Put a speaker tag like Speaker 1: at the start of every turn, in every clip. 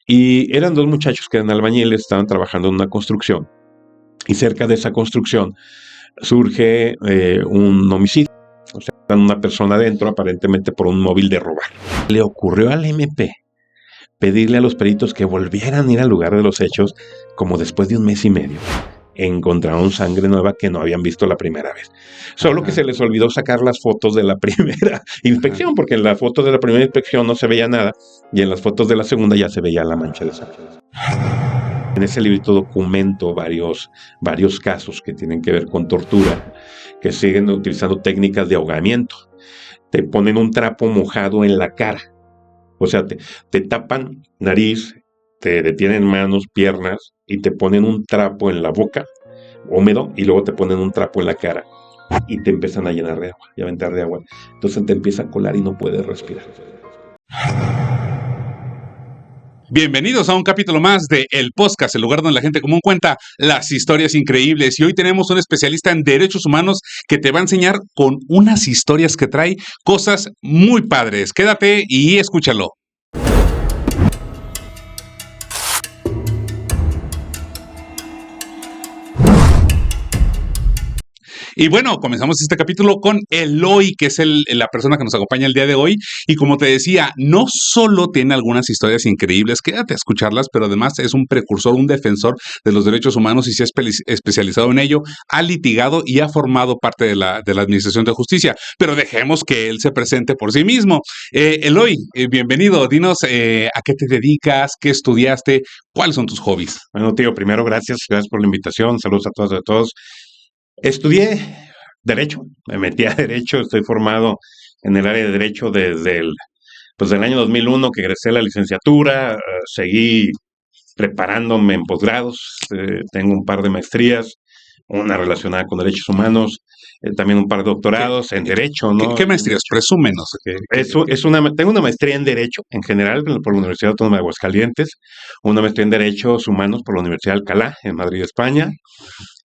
Speaker 1: Y eran dos muchachos que eran albañiles, estaban trabajando en una construcción. Y cerca de esa construcción surge un homicidio. O sea, una persona adentro, aparentemente por un móvil de robar. Le ocurrió al MP pedirle a los peritos que volvieran a ir al lugar de los hechos, como después de 1 mes y medio. Encontraron sangre nueva que no habían visto la primera vez. Solo que se les olvidó sacar las fotos de la primera inspección, porque en la foto de la primera inspección no se veía nada, y en las fotos de la segunda ya se veía la mancha de sangre. En ese librito documento varios casos que tienen que ver con tortura, que siguen utilizando técnicas de ahogamiento. Te ponen un trapo mojado en la cara. O sea, te tapan nariz, te detienen manos, piernas, y te ponen un trapo en la boca, húmedo, y luego te ponen un trapo en la cara, y te empiezan a llenar de agua, y a aventar de agua. Entonces te empieza a colar y no puedes respirar.
Speaker 2: Bienvenidos a un capítulo más de El Podcast, el lugar donde la gente común cuenta las historias increíbles. Y hoy tenemos un especialista en derechos humanos que te va a enseñar con unas historias que trae cosas muy padres. Quédate y escúchalo. Y bueno, comenzamos este capítulo con Eloy, que es la persona que nos acompaña el día de hoy. Y como te decía, no solo tiene algunas historias increíbles, quédate a escucharlas, pero además es un precursor, un defensor de los derechos humanos y se ha especializado en ello, ha litigado y ha formado parte de la Administración de Justicia. Pero dejemos que él se presente por sí mismo. Eloy, bienvenido. Dinos a qué te dedicas, qué estudiaste, cuáles son tus hobbies.
Speaker 1: Bueno, tío, primero gracias por la invitación, saludos a todas y a todos. Estudié Derecho, me metí a Derecho, estoy formado en el área de Derecho desde el año 2001 que egresé la licenciatura, seguí preparándome en posgrados, tengo un par de maestrías, una relacionada con derechos humanos, también un par de doctorados en Derecho, ¿no?
Speaker 2: ¿Qué maestrías? Presúmenos.
Speaker 1: Tengo una maestría en Derecho en general por la Universidad Autónoma de Aguascalientes, una maestría en Derechos Humanos por la Universidad de Alcalá, en Madrid, España.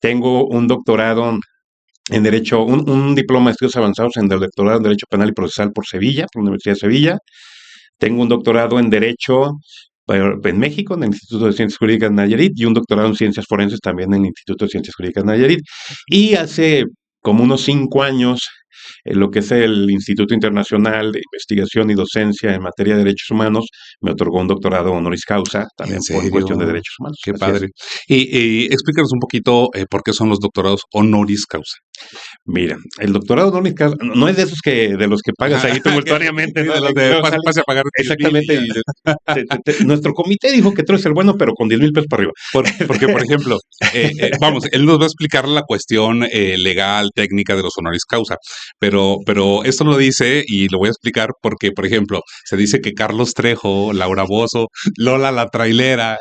Speaker 1: Tengo un doctorado en Derecho, un diploma de estudios avanzados en doctorado en Derecho Penal y Procesal por Sevilla, por la Universidad de Sevilla. Tengo un doctorado en Derecho en México, en el Instituto de Ciencias Jurídicas Nayarit, y un doctorado en Ciencias Forenses también en el Instituto de Ciencias Jurídicas Nayarit. Y hace como unos 5 años, lo que es el Instituto Internacional de Investigación y Docencia en materia de derechos humanos, me otorgó un doctorado honoris causa, también por cuestión de derechos humanos.
Speaker 2: Qué padre. Y explícanos un poquito por qué son los doctorados honoris causa.
Speaker 1: Mira, el doctorado honoris causa no es de esos de los que pagas ahí tumultuariamente.
Speaker 2: ¿no? De los de pase a pagar.
Speaker 1: Exactamente. Nuestro comité dijo que tú eres el bueno, pero con 10,000 pesos para arriba.
Speaker 2: Porque, por ejemplo, vamos, él nos va a explicar la cuestión legal, técnica de los honoris causa, pero esto lo dice y lo voy a explicar porque, por ejemplo, se dice que Carlos Trejo, Laura Bozzo, Lola la trailera,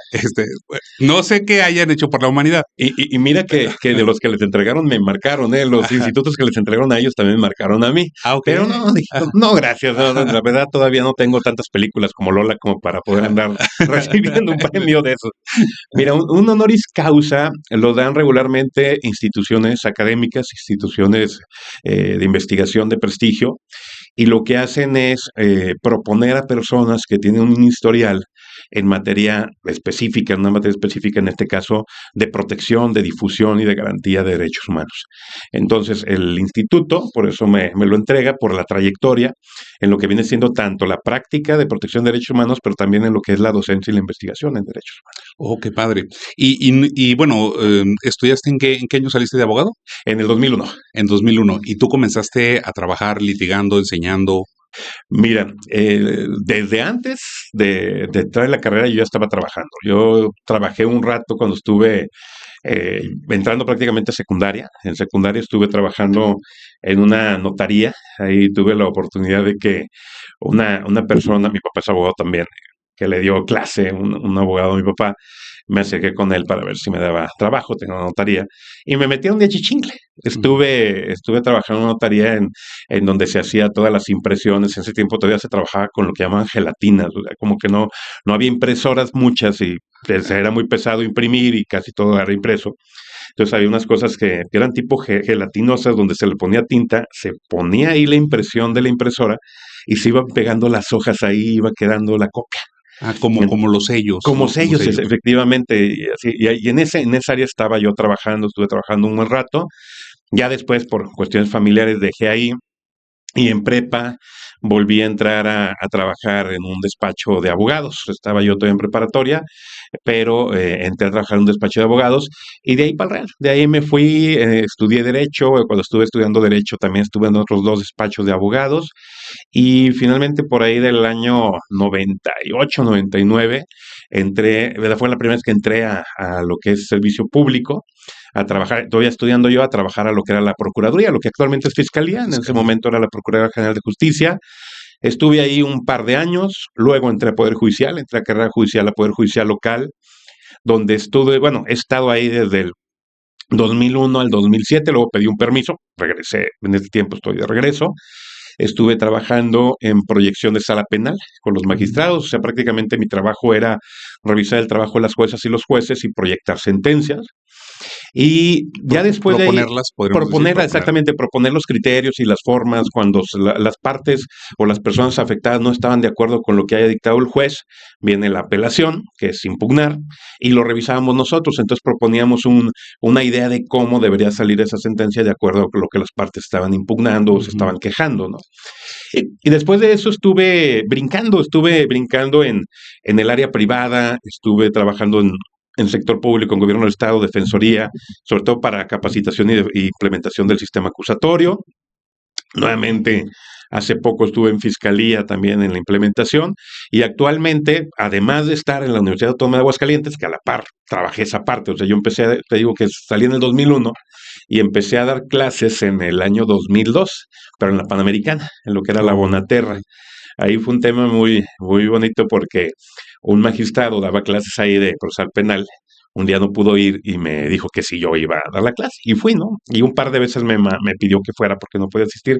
Speaker 2: no sé qué hayan hecho por la humanidad.
Speaker 1: Y mira que de los que les entregaron me marcaron, los institutos que les entregaron a ellos también me marcaron a mí.
Speaker 2: Okay.
Speaker 1: Pero no, gracias. No, la verdad todavía no tengo tantas películas como Lola como para poder andar recibiendo un premio de esos. Mira, un honoris causa lo dan regularmente instituciones académicas, instituciones de investigación de prestigio, y lo que hacen es proponer a personas que tienen un historial en materia específica, en una materia específica, en este caso, de protección, de difusión y de garantía de derechos humanos. Entonces, el instituto, por eso me lo entrega, por la trayectoria, en lo que viene siendo tanto la práctica de protección de derechos humanos, pero también en lo que es la docencia y la investigación en derechos humanos.
Speaker 2: Oh, qué padre. Y bueno, ¿estudiaste en qué año saliste de abogado?
Speaker 1: En el 2001.
Speaker 2: En 2001. ¿Y tú comenzaste a trabajar litigando, enseñando?
Speaker 1: Mira, desde antes de entrar en la carrera yo ya estaba trabajando. Yo trabajé un rato cuando estuve entrando prácticamente a secundaria. En secundaria estuve trabajando en una notaría. Ahí tuve la oportunidad de que una persona, mi papá es abogado también, que le dio clase, un abogado a mi papá, me acerqué con él para ver si me daba trabajo, tengo una notaría, y me metí un día chichincle. Estuve trabajando en una notaría en donde se hacía todas las impresiones. En ese tiempo todavía se trabajaba con lo que llaman gelatinas, o sea, como que no había impresoras muchas y era muy pesado imprimir y casi todo era impreso. Entonces había unas cosas que eran tipo gelatinosas donde se le ponía tinta, se ponía ahí la impresión de la impresora y se iban pegando las hojas ahí, iba quedando la coca.
Speaker 2: Como los sellos.
Speaker 1: Como
Speaker 2: ¿no?
Speaker 1: sellos, efectivamente. Y en esa área estaba yo trabajando, estuve trabajando un buen rato. Ya después, por cuestiones familiares, dejé ahí. Y en prepa volví a entrar a trabajar en un despacho de abogados. Estaba yo todavía en preparatoria, pero entré a trabajar en un despacho de abogados y de ahí para el Real. De ahí me fui, estudié Derecho. Cuando estuve estudiando Derecho también estuve en otros dos despachos de abogados y finalmente por ahí del año 98, 99, entré, fue la primera vez que entré a lo que es servicio público a trabajar, todavía estudiando yo, a trabajar a lo que era la Procuraduría, lo que actualmente es Fiscalía, en ese momento era la Procuraduría General de Justicia. Estuve ahí un par de años, luego entré a Poder Judicial, entré a carrera judicial a Poder Judicial local, donde estuve, bueno, he estado ahí desde el 2001 al 2007, luego pedí un permiso, regresé, en este tiempo estoy de regreso. Estuve trabajando en proyección de sala penal con los magistrados, o sea, prácticamente mi trabajo era revisar el trabajo de las juezas y los jueces y proyectar sentencias. Y ya después de ahí, proponer los criterios y las formas cuando las partes o las personas afectadas no estaban de acuerdo con lo que haya dictado el juez, viene la apelación, que es impugnar, y lo revisábamos nosotros. Entonces proponíamos una idea de cómo debería salir esa sentencia de acuerdo con lo que las partes estaban impugnando o se estaban quejando, ¿no? Y después de eso estuve brincando en el área privada, estuve trabajando en sector público, en gobierno del Estado, defensoría, sobre todo para capacitación y implementación del sistema acusatorio. Nuevamente, hace poco estuve en Fiscalía también en la implementación y actualmente, además de estar en la Universidad Autónoma de Aguascalientes, que a la par trabajé esa parte, o sea, yo empecé, te digo que salí en el 2001 y empecé a dar clases en el año 2002, pero en la Panamericana, en lo que era la Bonaterra. Ahí fue un tema muy, muy bonito porque un magistrado daba clases ahí de procesal penal. Un día no pudo ir y me dijo que si yo iba a dar la clase. Y fui, ¿no? Y un par de veces me pidió que fuera porque no podía asistir.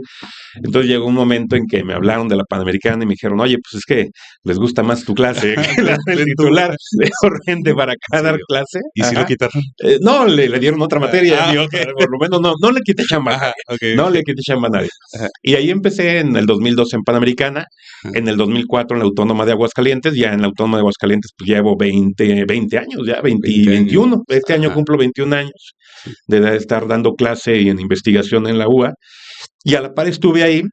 Speaker 1: Entonces llegó un momento en que me hablaron de la Panamericana y me dijeron, oye, pues es que les gusta más tu clase que la del titular. Le gente para acá dar clase.
Speaker 2: ¿Y si lo quitaron?
Speaker 1: No, le dieron otra materia. Por lo menos no le quité chamba a nadie. No le quité chamba a nadie. Y ahí empecé en el 2002 en Panamericana, en el 2004 en la Autónoma de Aguascalientes. Ya en la Autónoma de Aguascalientes pues llevo 20 años, ya 21. Este año cumplo 21 años de estar dando clase y en investigación en la UA. Y a la par estuve ahí.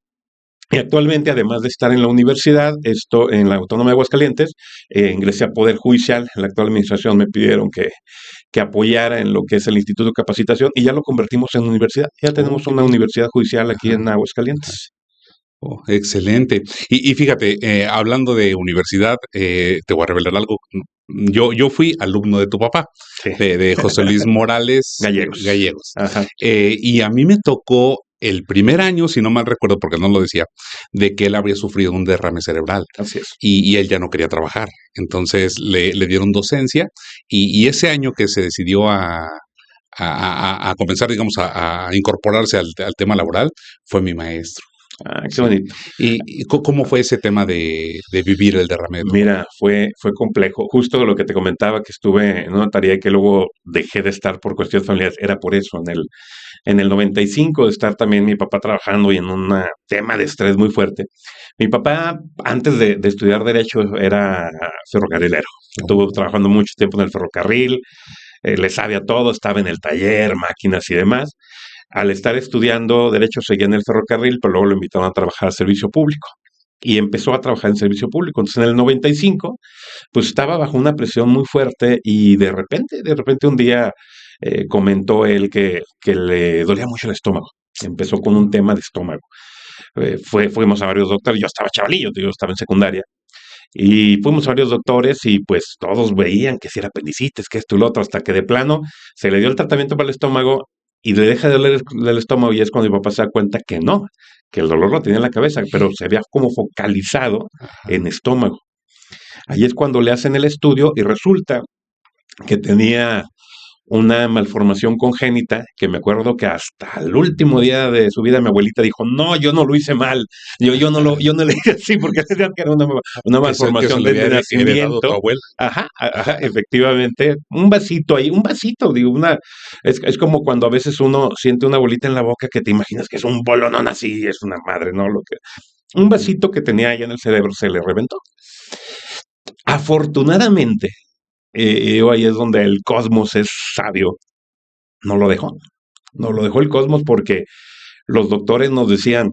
Speaker 1: Y actualmente, además de estar en la universidad, en la Autónoma de Aguascalientes, ingresé a Poder Judicial. En la actual administración me pidieron que apoyara en lo que es el Instituto de Capacitación y ya lo convertimos en universidad. Ya tenemos una universidad judicial aquí en Aguascalientes.
Speaker 2: Oh, excelente. Y fíjate, hablando de universidad, te voy a revelar algo. Yo fui alumno de tu papá,
Speaker 1: Sí.
Speaker 2: de José Luis Morales
Speaker 1: Gallegos. Ajá.
Speaker 2: Y a mí me tocó el primer año, si no mal recuerdo, porque no lo decía, de que él habría sufrido un derrame cerebral.
Speaker 1: Así es.
Speaker 2: Y él ya no quería trabajar. Entonces le dieron docencia y ese año que se decidió a comenzar, digamos, a incorporarse al tema laboral, fue mi maestro.
Speaker 1: Ah, qué bonito.
Speaker 2: ¿Y cómo fue ese tema de vivir el derrame?
Speaker 1: Mira, fue complejo. Justo lo que te comentaba, que estuve en una tarea y que luego dejé de estar por cuestiones familiares, era por eso. En el 95 de estar también mi papá trabajando y en un tema de estrés muy fuerte. Mi papá, antes de estudiar Derecho, era ferrocarrilero. Estuvo trabajando mucho tiempo en el ferrocarril, le sabía todo, estaba en el taller, máquinas y demás. Al estar estudiando Derecho seguía en el ferrocarril, pero luego lo invitaron a trabajar al servicio público. Y empezó a trabajar en servicio público. Entonces, en el 95, pues estaba bajo una presión muy fuerte y de repente un día comentó él que le dolía mucho el estómago. Empezó con un tema de estómago. Fuimos a varios doctores, yo estaba chavalillo, yo estaba en secundaria. Y fuimos a varios doctores y pues todos veían que si era apendicitis, que esto y lo otro, hasta que de plano se le dio el tratamiento para el estómago y le deja de doler el estómago y es cuando mi papá se da cuenta que no, que el dolor lo tenía en la cabeza, pero se había como focalizado en estómago. Ahí es cuando le hacen el estudio y resulta que tenía una malformación congénita, que me acuerdo que hasta el último día de su vida mi abuelita dijo, no, yo no lo hice mal, yo no le dije así, porque decían que era una malformación de nacimiento. Ajá, efectivamente, un vasito, digo, es como cuando a veces uno siente una bolita en la boca que te imaginas que es un bolonón así, es una madre, ¿no? Un vasito que tenía allá en el cerebro se le reventó. Afortunadamente, ahí es donde el cosmos es sabio, no lo dejó. No lo dejó el cosmos porque los doctores nos decían,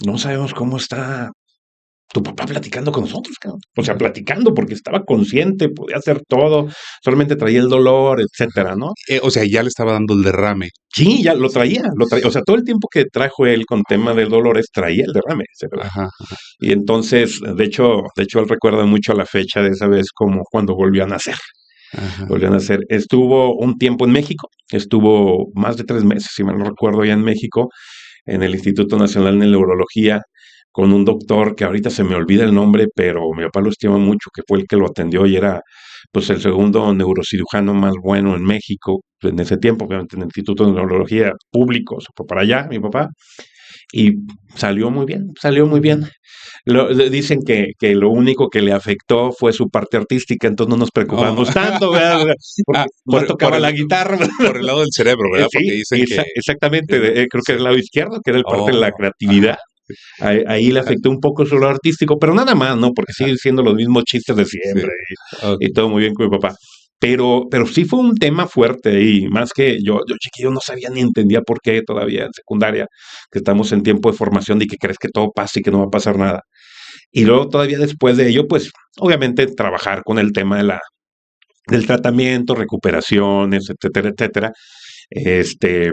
Speaker 1: no sabemos cómo está tu papá platicando con nosotros, cabrón. O sea, platicando porque estaba consciente, podía hacer todo, solamente traía el dolor, etcétera, ¿no?
Speaker 2: O sea, ya le estaba dando el derrame.
Speaker 1: Sí, ya lo traía, o sea, todo el tiempo que trajo él con tema de dolores, traía el derrame, ¿verdad?
Speaker 2: Ajá.
Speaker 1: Y entonces, de hecho, él recuerda mucho la fecha de esa vez como cuando volvió a nacer.
Speaker 2: Ajá.
Speaker 1: Volvió a nacer. Estuvo un tiempo en México, estuvo más de 3 meses, si mal no recuerdo, ya en México, en el Instituto Nacional de Neurología, con un doctor que ahorita se me olvida el nombre, pero mi papá lo estima mucho, que fue el que lo atendió y era pues el segundo neurocirujano más bueno en México en ese tiempo, obviamente en el Instituto de Neurología público, se fue para allá, mi papá, y salió muy bien, salió muy bien. Dicen que lo único que le afectó fue su parte artística, entonces no nos
Speaker 2: Oh.
Speaker 1: preocupamos tanto, ¿verdad? Porque más tocaba la guitarra.
Speaker 2: Por el lado del cerebro, ¿verdad? Porque
Speaker 1: Sí,
Speaker 2: dicen que...
Speaker 1: exactamente, creo que
Speaker 2: sí.
Speaker 1: es el lado izquierdo, que era el parte de la
Speaker 2: Oh,
Speaker 1: creatividad.
Speaker 2: ajá.
Speaker 1: Ahí le afectó un poco su lado artístico, pero nada más, ¿no? Porque siguen siendo los mismos chistes de
Speaker 2: Sí.
Speaker 1: siempre
Speaker 2: Ok.
Speaker 1: y todo muy bien con mi papá. Pero sí fue un tema fuerte y más que yo chiquillo no sabía ni entendía por qué todavía en secundaria, que estamos en tiempo de formación y que crees que todo pasa y que no va a pasar nada. Y luego todavía después de ello, pues obviamente trabajar con el tema del tratamiento, recuperaciones, etcétera, etcétera.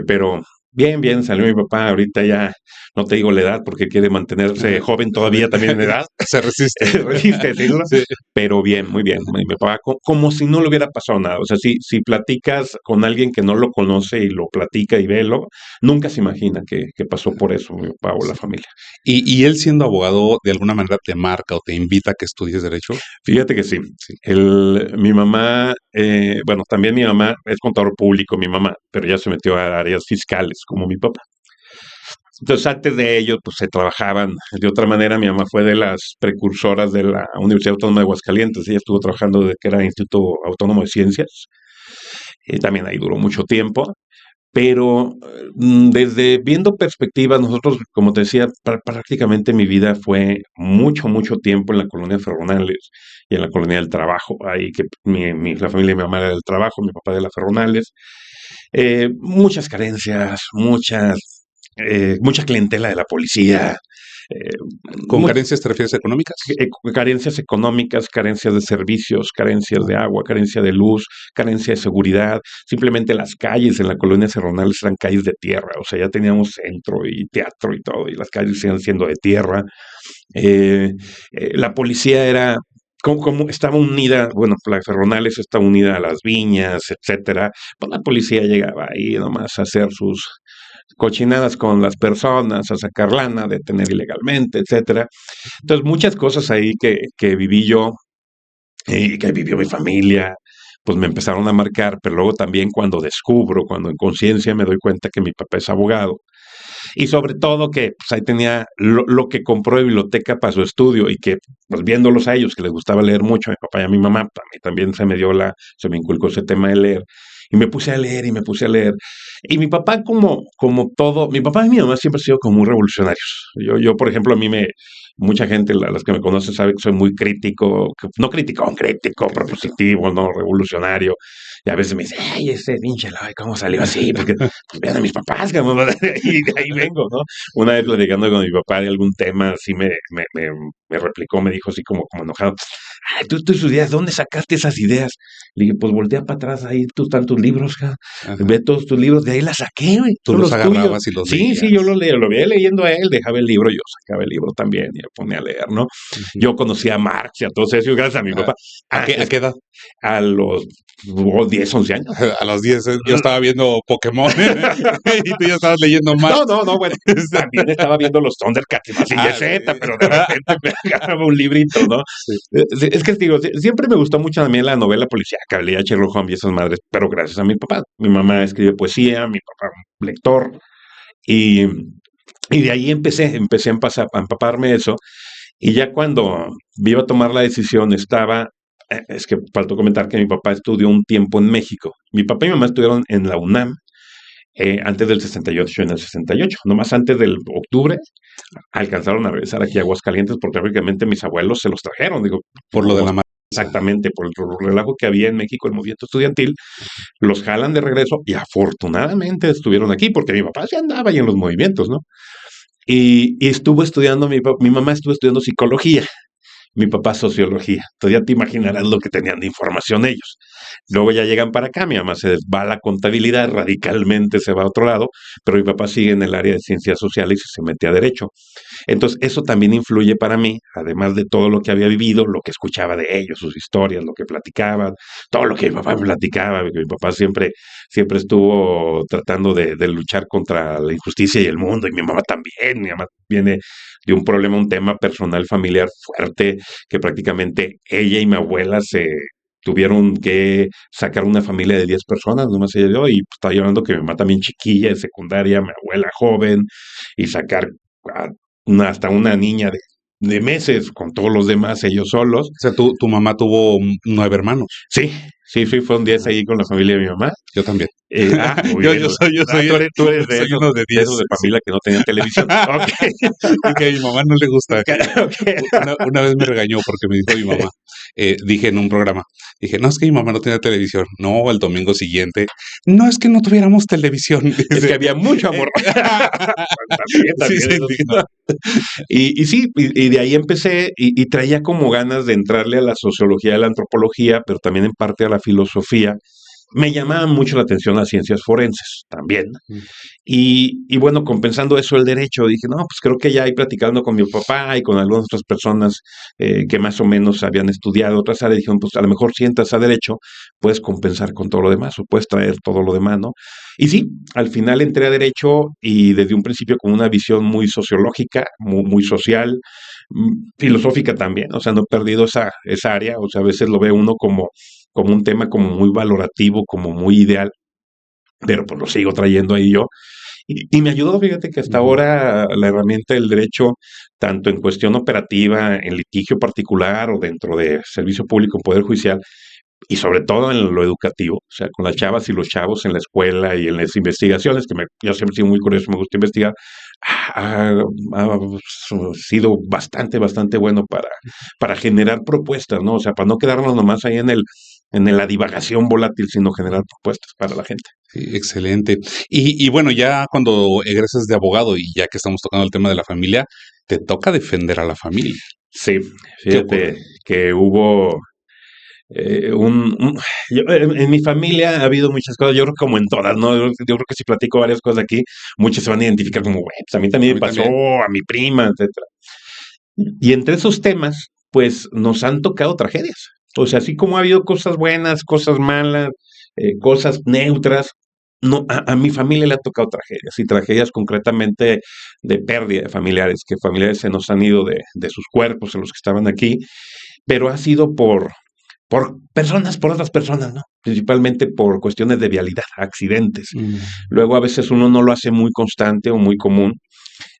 Speaker 1: Pero bien, bien, salió mi papá, ahorita ya no te digo la edad porque quiere mantenerse joven todavía también en edad,
Speaker 2: Se resiste.
Speaker 1: resiste decirlo,
Speaker 2: Sí.
Speaker 1: pero bien, muy bien, mi papá, como si no le hubiera pasado nada, o sea, si platicas con alguien que no lo conoce y lo platica y velo, nunca se imagina que pasó por eso mi papá o la familia.
Speaker 2: Y él siendo abogado, de alguna manera te marca o te invita a que estudies derecho.
Speaker 1: Fíjate que sí,
Speaker 2: Sí.
Speaker 1: mi mamá, bueno, también mi mamá es contador público, mi mamá, pero ya se metió a áreas fiscales como mi papá. Entonces, antes de ellos, pues se trabajaban de otra manera. Mi mamá fue de las precursoras de la Universidad Autónoma de Aguascalientes. Ella estuvo trabajando desde que era Instituto Autónomo de Ciencias. Y también ahí duró mucho tiempo. Pero desde viendo perspectivas, nosotros, como te decía, prácticamente mi vida fue mucho, mucho tiempo en la colonia Ferronales y en la colonia del Trabajo. Ahí que la familia de mi mamá era del Trabajo, mi papá de la Ferronales. Muchas carencias, mucha clientela de la policía, eh,
Speaker 2: ¿Con
Speaker 1: mu-
Speaker 2: carencias te refieres económicas?
Speaker 1: carencias económicas, carencias de servicios, carencias de agua, carencia de luz, carencia de seguridad. Simplemente las calles en la colonia Cerronales eran calles de tierra, o sea, ya teníamos centro y teatro y todo, y las calles siguen siendo de tierra. Eh, la policía era como estaba unida, bueno, la Ferronales está unida a las viñas, etcétera, pues la policía llegaba ahí nomás a hacer sus cochinadas con las personas, a sacar lana, detener ilegalmente, etcétera. Entonces, muchas cosas ahí que viví yo y que vivió mi familia, pues me empezaron a marcar, pero luego también cuando en conciencia me doy cuenta que mi papá es abogado, y sobre todo que pues, ahí tenía lo que compró de biblioteca para su estudio y que, pues viéndolos a ellos, que les gustaba leer mucho, a mi papá y a mi mamá, a mí también se me inculcó ese tema de leer. Y me puse a leer y me puse a leer. Y mi papá, como todo, mi papá y mi mamá siempre han sido como muy revolucionarios. Por ejemplo, mucha gente, las que me conocen, sabe que soy muy crítico, no crítico, crítico, propositivo, no revolucionario. Y a veces me dice, ay, ese pinche Eloy, ¿cómo salió así? Porque pues, vean a mis papás, cabrón, y de ahí vengo, ¿no? Una vez platicando con mi papá de algún tema, así me replicó, me dijo así como enojado, ay, tú tus ideas, ¿dónde sacaste esas ideas? Le dije, pues voltea para atrás, ahí tú tantos libros, ja,
Speaker 2: Ajá.
Speaker 1: ve todos tus libros, de ahí las saqué, güey,
Speaker 2: Tú
Speaker 1: son
Speaker 2: los
Speaker 1: los tuyos.
Speaker 2: agarrabas y los
Speaker 1: Sí, sí, yo
Speaker 2: leías.
Speaker 1: lo veía leyendo a él, dejaba el libro, yo sacaba el libro también y me ponía a leer, ¿no?
Speaker 2: Ujú.
Speaker 1: Yo conocía a Marx y a todos ellos gracias a mi
Speaker 2: Ah,
Speaker 1: papá.
Speaker 2: a qué edad?
Speaker 1: A los 10, 11 años.
Speaker 2: A los 10 yo estaba viendo Pokémon y tú ya estabas leyendo Marx.
Speaker 1: No, bueno, también estaba viendo los Thundercats y Mazinger
Speaker 2: Ah,
Speaker 1: Z, pero de repente me agarraba un librito, ¿no?
Speaker 2: sí.
Speaker 1: Es que digo, siempre me gustó mucho también la novela policíaca, leía Sherlock Holmes y esas madres, pero gracias a mi papá. Mi mamá escribe poesía, mi papá lector, y, y de ahí empecé a empaparme eso, y ya cuando iba a tomar la decisión estaba, es que faltó comentar que mi papá estudió un tiempo en México. Mi papá y mi mamá estuvieron en la UNAM antes del 68, en el 68, nomás antes del octubre, alcanzaron a regresar aquí a Aguascalientes porque prácticamente mis abuelos se los trajeron, digo,
Speaker 2: Por lo de la
Speaker 1: Aguas-
Speaker 2: Marx.
Speaker 1: exactamente, por el relajo que había en México, el movimiento estudiantil, los jalan de regreso y afortunadamente estuvieron aquí, porque mi papá se andaba ahí en los movimientos, ¿no? Y estuvo estudiando, mi mamá estuvo estudiando psicología, mi papá sociología. Entonces ya te imaginarás lo que tenían de información ellos. Luego ya llegan para acá, mi mamá se va a la contabilidad, radicalmente se va a otro lado, pero mi papá sigue en el área de ciencias sociales y se mete a derecho. Entonces, eso también influye para mí, además de todo lo que había vivido, lo que escuchaba de ellos, sus historias, lo que platicaban, todo lo que mi papá me platicaba, que mi papá siempre estuvo tratando de luchar contra la injusticia y el mundo, y mi mamá viene de un problema, un tema personal familiar fuerte, que prácticamente ella y mi abuela se tuvieron que sacar una familia de 10 personas, nomás ella y yo, y pues, estaba llorando que mi mamá también chiquilla, de secundaria, mi abuela joven, y sacar a hasta una niña de meses con todos los demás, ellos solos.
Speaker 2: O sea, tu mamá tuvo 9 hermanos.
Speaker 1: Sí, sí, fueron 10 ahí con la familia de mi mamá.
Speaker 2: Yo también.
Speaker 1: Muy bien.
Speaker 2: Tú eres
Speaker 1: de
Speaker 2: soy
Speaker 1: esos,
Speaker 2: uno de 10.
Speaker 1: de esos de familia que no tenían televisión. Okay.
Speaker 2: Porque a mi mamá no le gusta.
Speaker 1: Okay.
Speaker 2: Una vez me regañó porque me dijo mi mamá, dije en un programa, dije, no, es que mi mamá no tenía televisión. No, el domingo siguiente, no, es que no tuviéramos televisión.
Speaker 1: Es que había mucho amor. También,
Speaker 2: sí,
Speaker 1: eso, ¿no? Y sí, y de ahí empecé y traía como ganas de entrarle a la sociología, a la antropología, pero también en parte a la filosofía. Me llamaban mucho la atención las ciencias forenses también. Y bueno, compensando eso el derecho, dije, no, pues creo que ya ahí platicando con mi papá y con algunas otras personas que más o menos habían estudiado otras áreas, dijeron, pues a lo mejor si entras a derecho, puedes compensar con todo lo demás o puedes traer todo lo demás, ¿no? Y sí, al final entré a derecho y desde un principio con una visión muy sociológica, muy social, filosófica también, o sea, no he perdido esa área, o sea, a veces lo ve uno como un tema como muy valorativo, como muy ideal, pero pues lo sigo trayendo ahí yo. Y me ayudó, fíjate que hasta ahora la herramienta del derecho, tanto en cuestión operativa, en litigio particular o dentro de servicio público, en poder judicial, y sobre todo en lo educativo, o sea, con las chavas y los chavos en la escuela y en las investigaciones, yo siempre he sido muy curioso, me gusta investigar, ha sido bastante bueno para generar propuestas, ¿no? O sea, para no quedarnos nomás ahí en la divagación volátil, sino generar propuestas para la gente.
Speaker 2: Sí, excelente. Y bueno, ya cuando egresas de abogado y ya que estamos tocando el tema de la familia, te toca defender a la familia.
Speaker 1: Sí,
Speaker 2: ¿Qué ocurre?
Speaker 1: fíjate que hubo en mi familia ha habido muchas cosas, yo creo que como en todas, ¿no? Yo creo que si platico varias cosas aquí, muchos se van a identificar como, güey, pues a mí también
Speaker 2: A
Speaker 1: me
Speaker 2: mí
Speaker 1: pasó,
Speaker 2: también.
Speaker 1: a mi prima, etcétera. Y entre esos temas, pues nos han tocado tragedias. O sea, así como ha habido cosas buenas, cosas malas, cosas neutras, no, a mi familia le ha tocado tragedias, y tragedias concretamente de pérdida de familiares, que familiares se nos han ido de sus cuerpos, en los que estaban aquí, pero ha sido por otras personas, ¿no? Principalmente por cuestiones de vialidad, accidentes. Luego a veces uno no lo hace muy constante o muy común.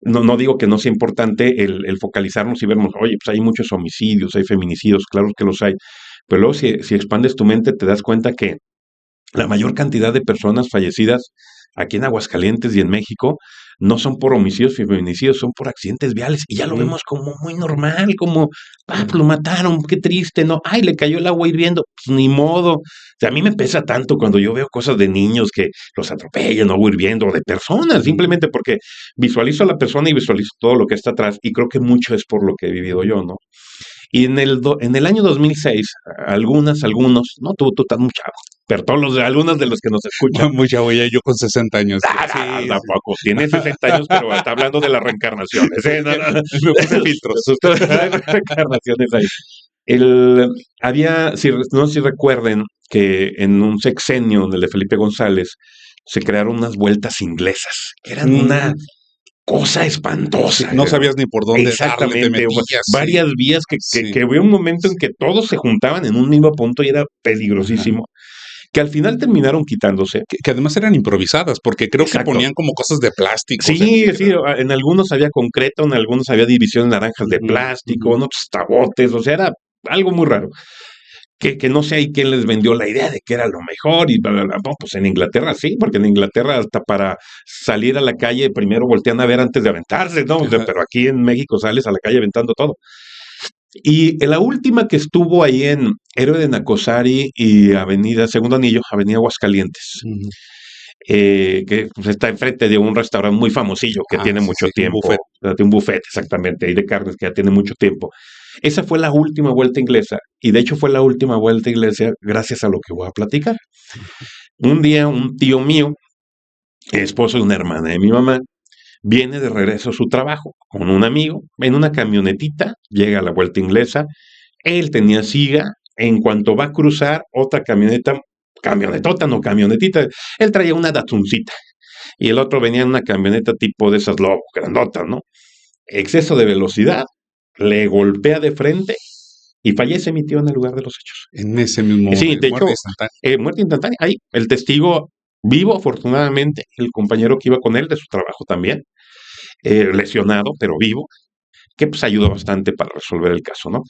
Speaker 1: No digo que no sea importante el focalizarnos y vernos, oye, pues hay muchos homicidios, hay feminicidios, claro que los hay. Pero luego si expandes tu mente te das cuenta que la mayor cantidad de personas fallecidas aquí en Aguascalientes y en México no son por homicidios y feminicidios, son por accidentes viales. Y ya lo vemos como muy normal, como, pues lo mataron, qué triste, ¿no? Ay, le cayó el agua hirviendo, pues ni modo. O sea, a mí me pesa tanto cuando yo veo cosas de niños que los atropellan, agua hirviendo, o de personas, simplemente porque visualizo a la persona y visualizo todo lo que está atrás. Y creo que mucho es por lo que he vivido yo, ¿no? Y en el año 2006, algunos, no, tú estás muy chavo, pero algunos de los que nos escuchan,
Speaker 2: Mucha huella, yo con 60 años. Sí,
Speaker 1: tampoco, tiene 60 años, pero está hablando de las reencarnaciones. No, no,
Speaker 2: me puse filtros.
Speaker 1: hay reencarnaciones ahí. No sé si recuerden que en un sexenio, en el de Felipe González, se crearon unas vueltas inglesas, que eran una cosa espantosa.
Speaker 2: No sabías ni por dónde darle, te
Speaker 1: Exactamente,
Speaker 2: metías.
Speaker 1: varias vías que hubo un momento en que todos se juntaban en un mismo punto y era peligrosísimo, que al final terminaron quitándose.
Speaker 2: Que además eran improvisadas, porque creo que ponían como cosas de plástico.
Speaker 1: Sí, en algunos había concreto, en algunos había divisiones naranjas de plástico, en otros tabotes, o sea, era algo muy raro. Que no sé ahí quién les vendió la idea de que era lo mejor y bla, bla, bla. No, pues en Inglaterra sí, porque en Inglaterra hasta para salir a la calle primero voltean a ver antes de aventarse, ¿no? O sea, pero aquí en México sales a la calle aventando todo. Y la última que estuvo ahí en Héroe de Nacosari y Avenida Segundo Anillo, Avenida Aguascalientes, que pues, está enfrente de un restaurante muy famosillo que tiene
Speaker 2: Sí,
Speaker 1: mucho
Speaker 2: sí, un
Speaker 1: tiempo,
Speaker 2: buffet.
Speaker 1: de un buffet exactamente, y de carnes que ya tiene mucho tiempo. Esa fue la última vuelta inglesa, y de hecho fue la última vuelta inglesa gracias a lo que voy a platicar. Un día un tío mío, esposo de una hermana de mi mamá, viene de regreso a su trabajo con un amigo en una camionetita, llega a la vuelta inglesa, él tenía siga, en cuanto va a cruzar otra camioneta, camionetota, no camionetita, él traía una Datsuncita y el otro venía en una camioneta tipo de esas Lobo, grandota, ¿no? Exceso de velocidad, le golpea de frente y fallece mi tío en el lugar de los hechos.
Speaker 2: En ese mismo
Speaker 1: Sí,
Speaker 2: momento,
Speaker 1: de hecho,
Speaker 2: muerte instantánea.
Speaker 1: muerte instantánea. Ahí, el testigo vivo, afortunadamente, el compañero que iba con él de su trabajo también, lesionado, pero vivo, que pues ayudó bastante para resolver el caso, ¿no?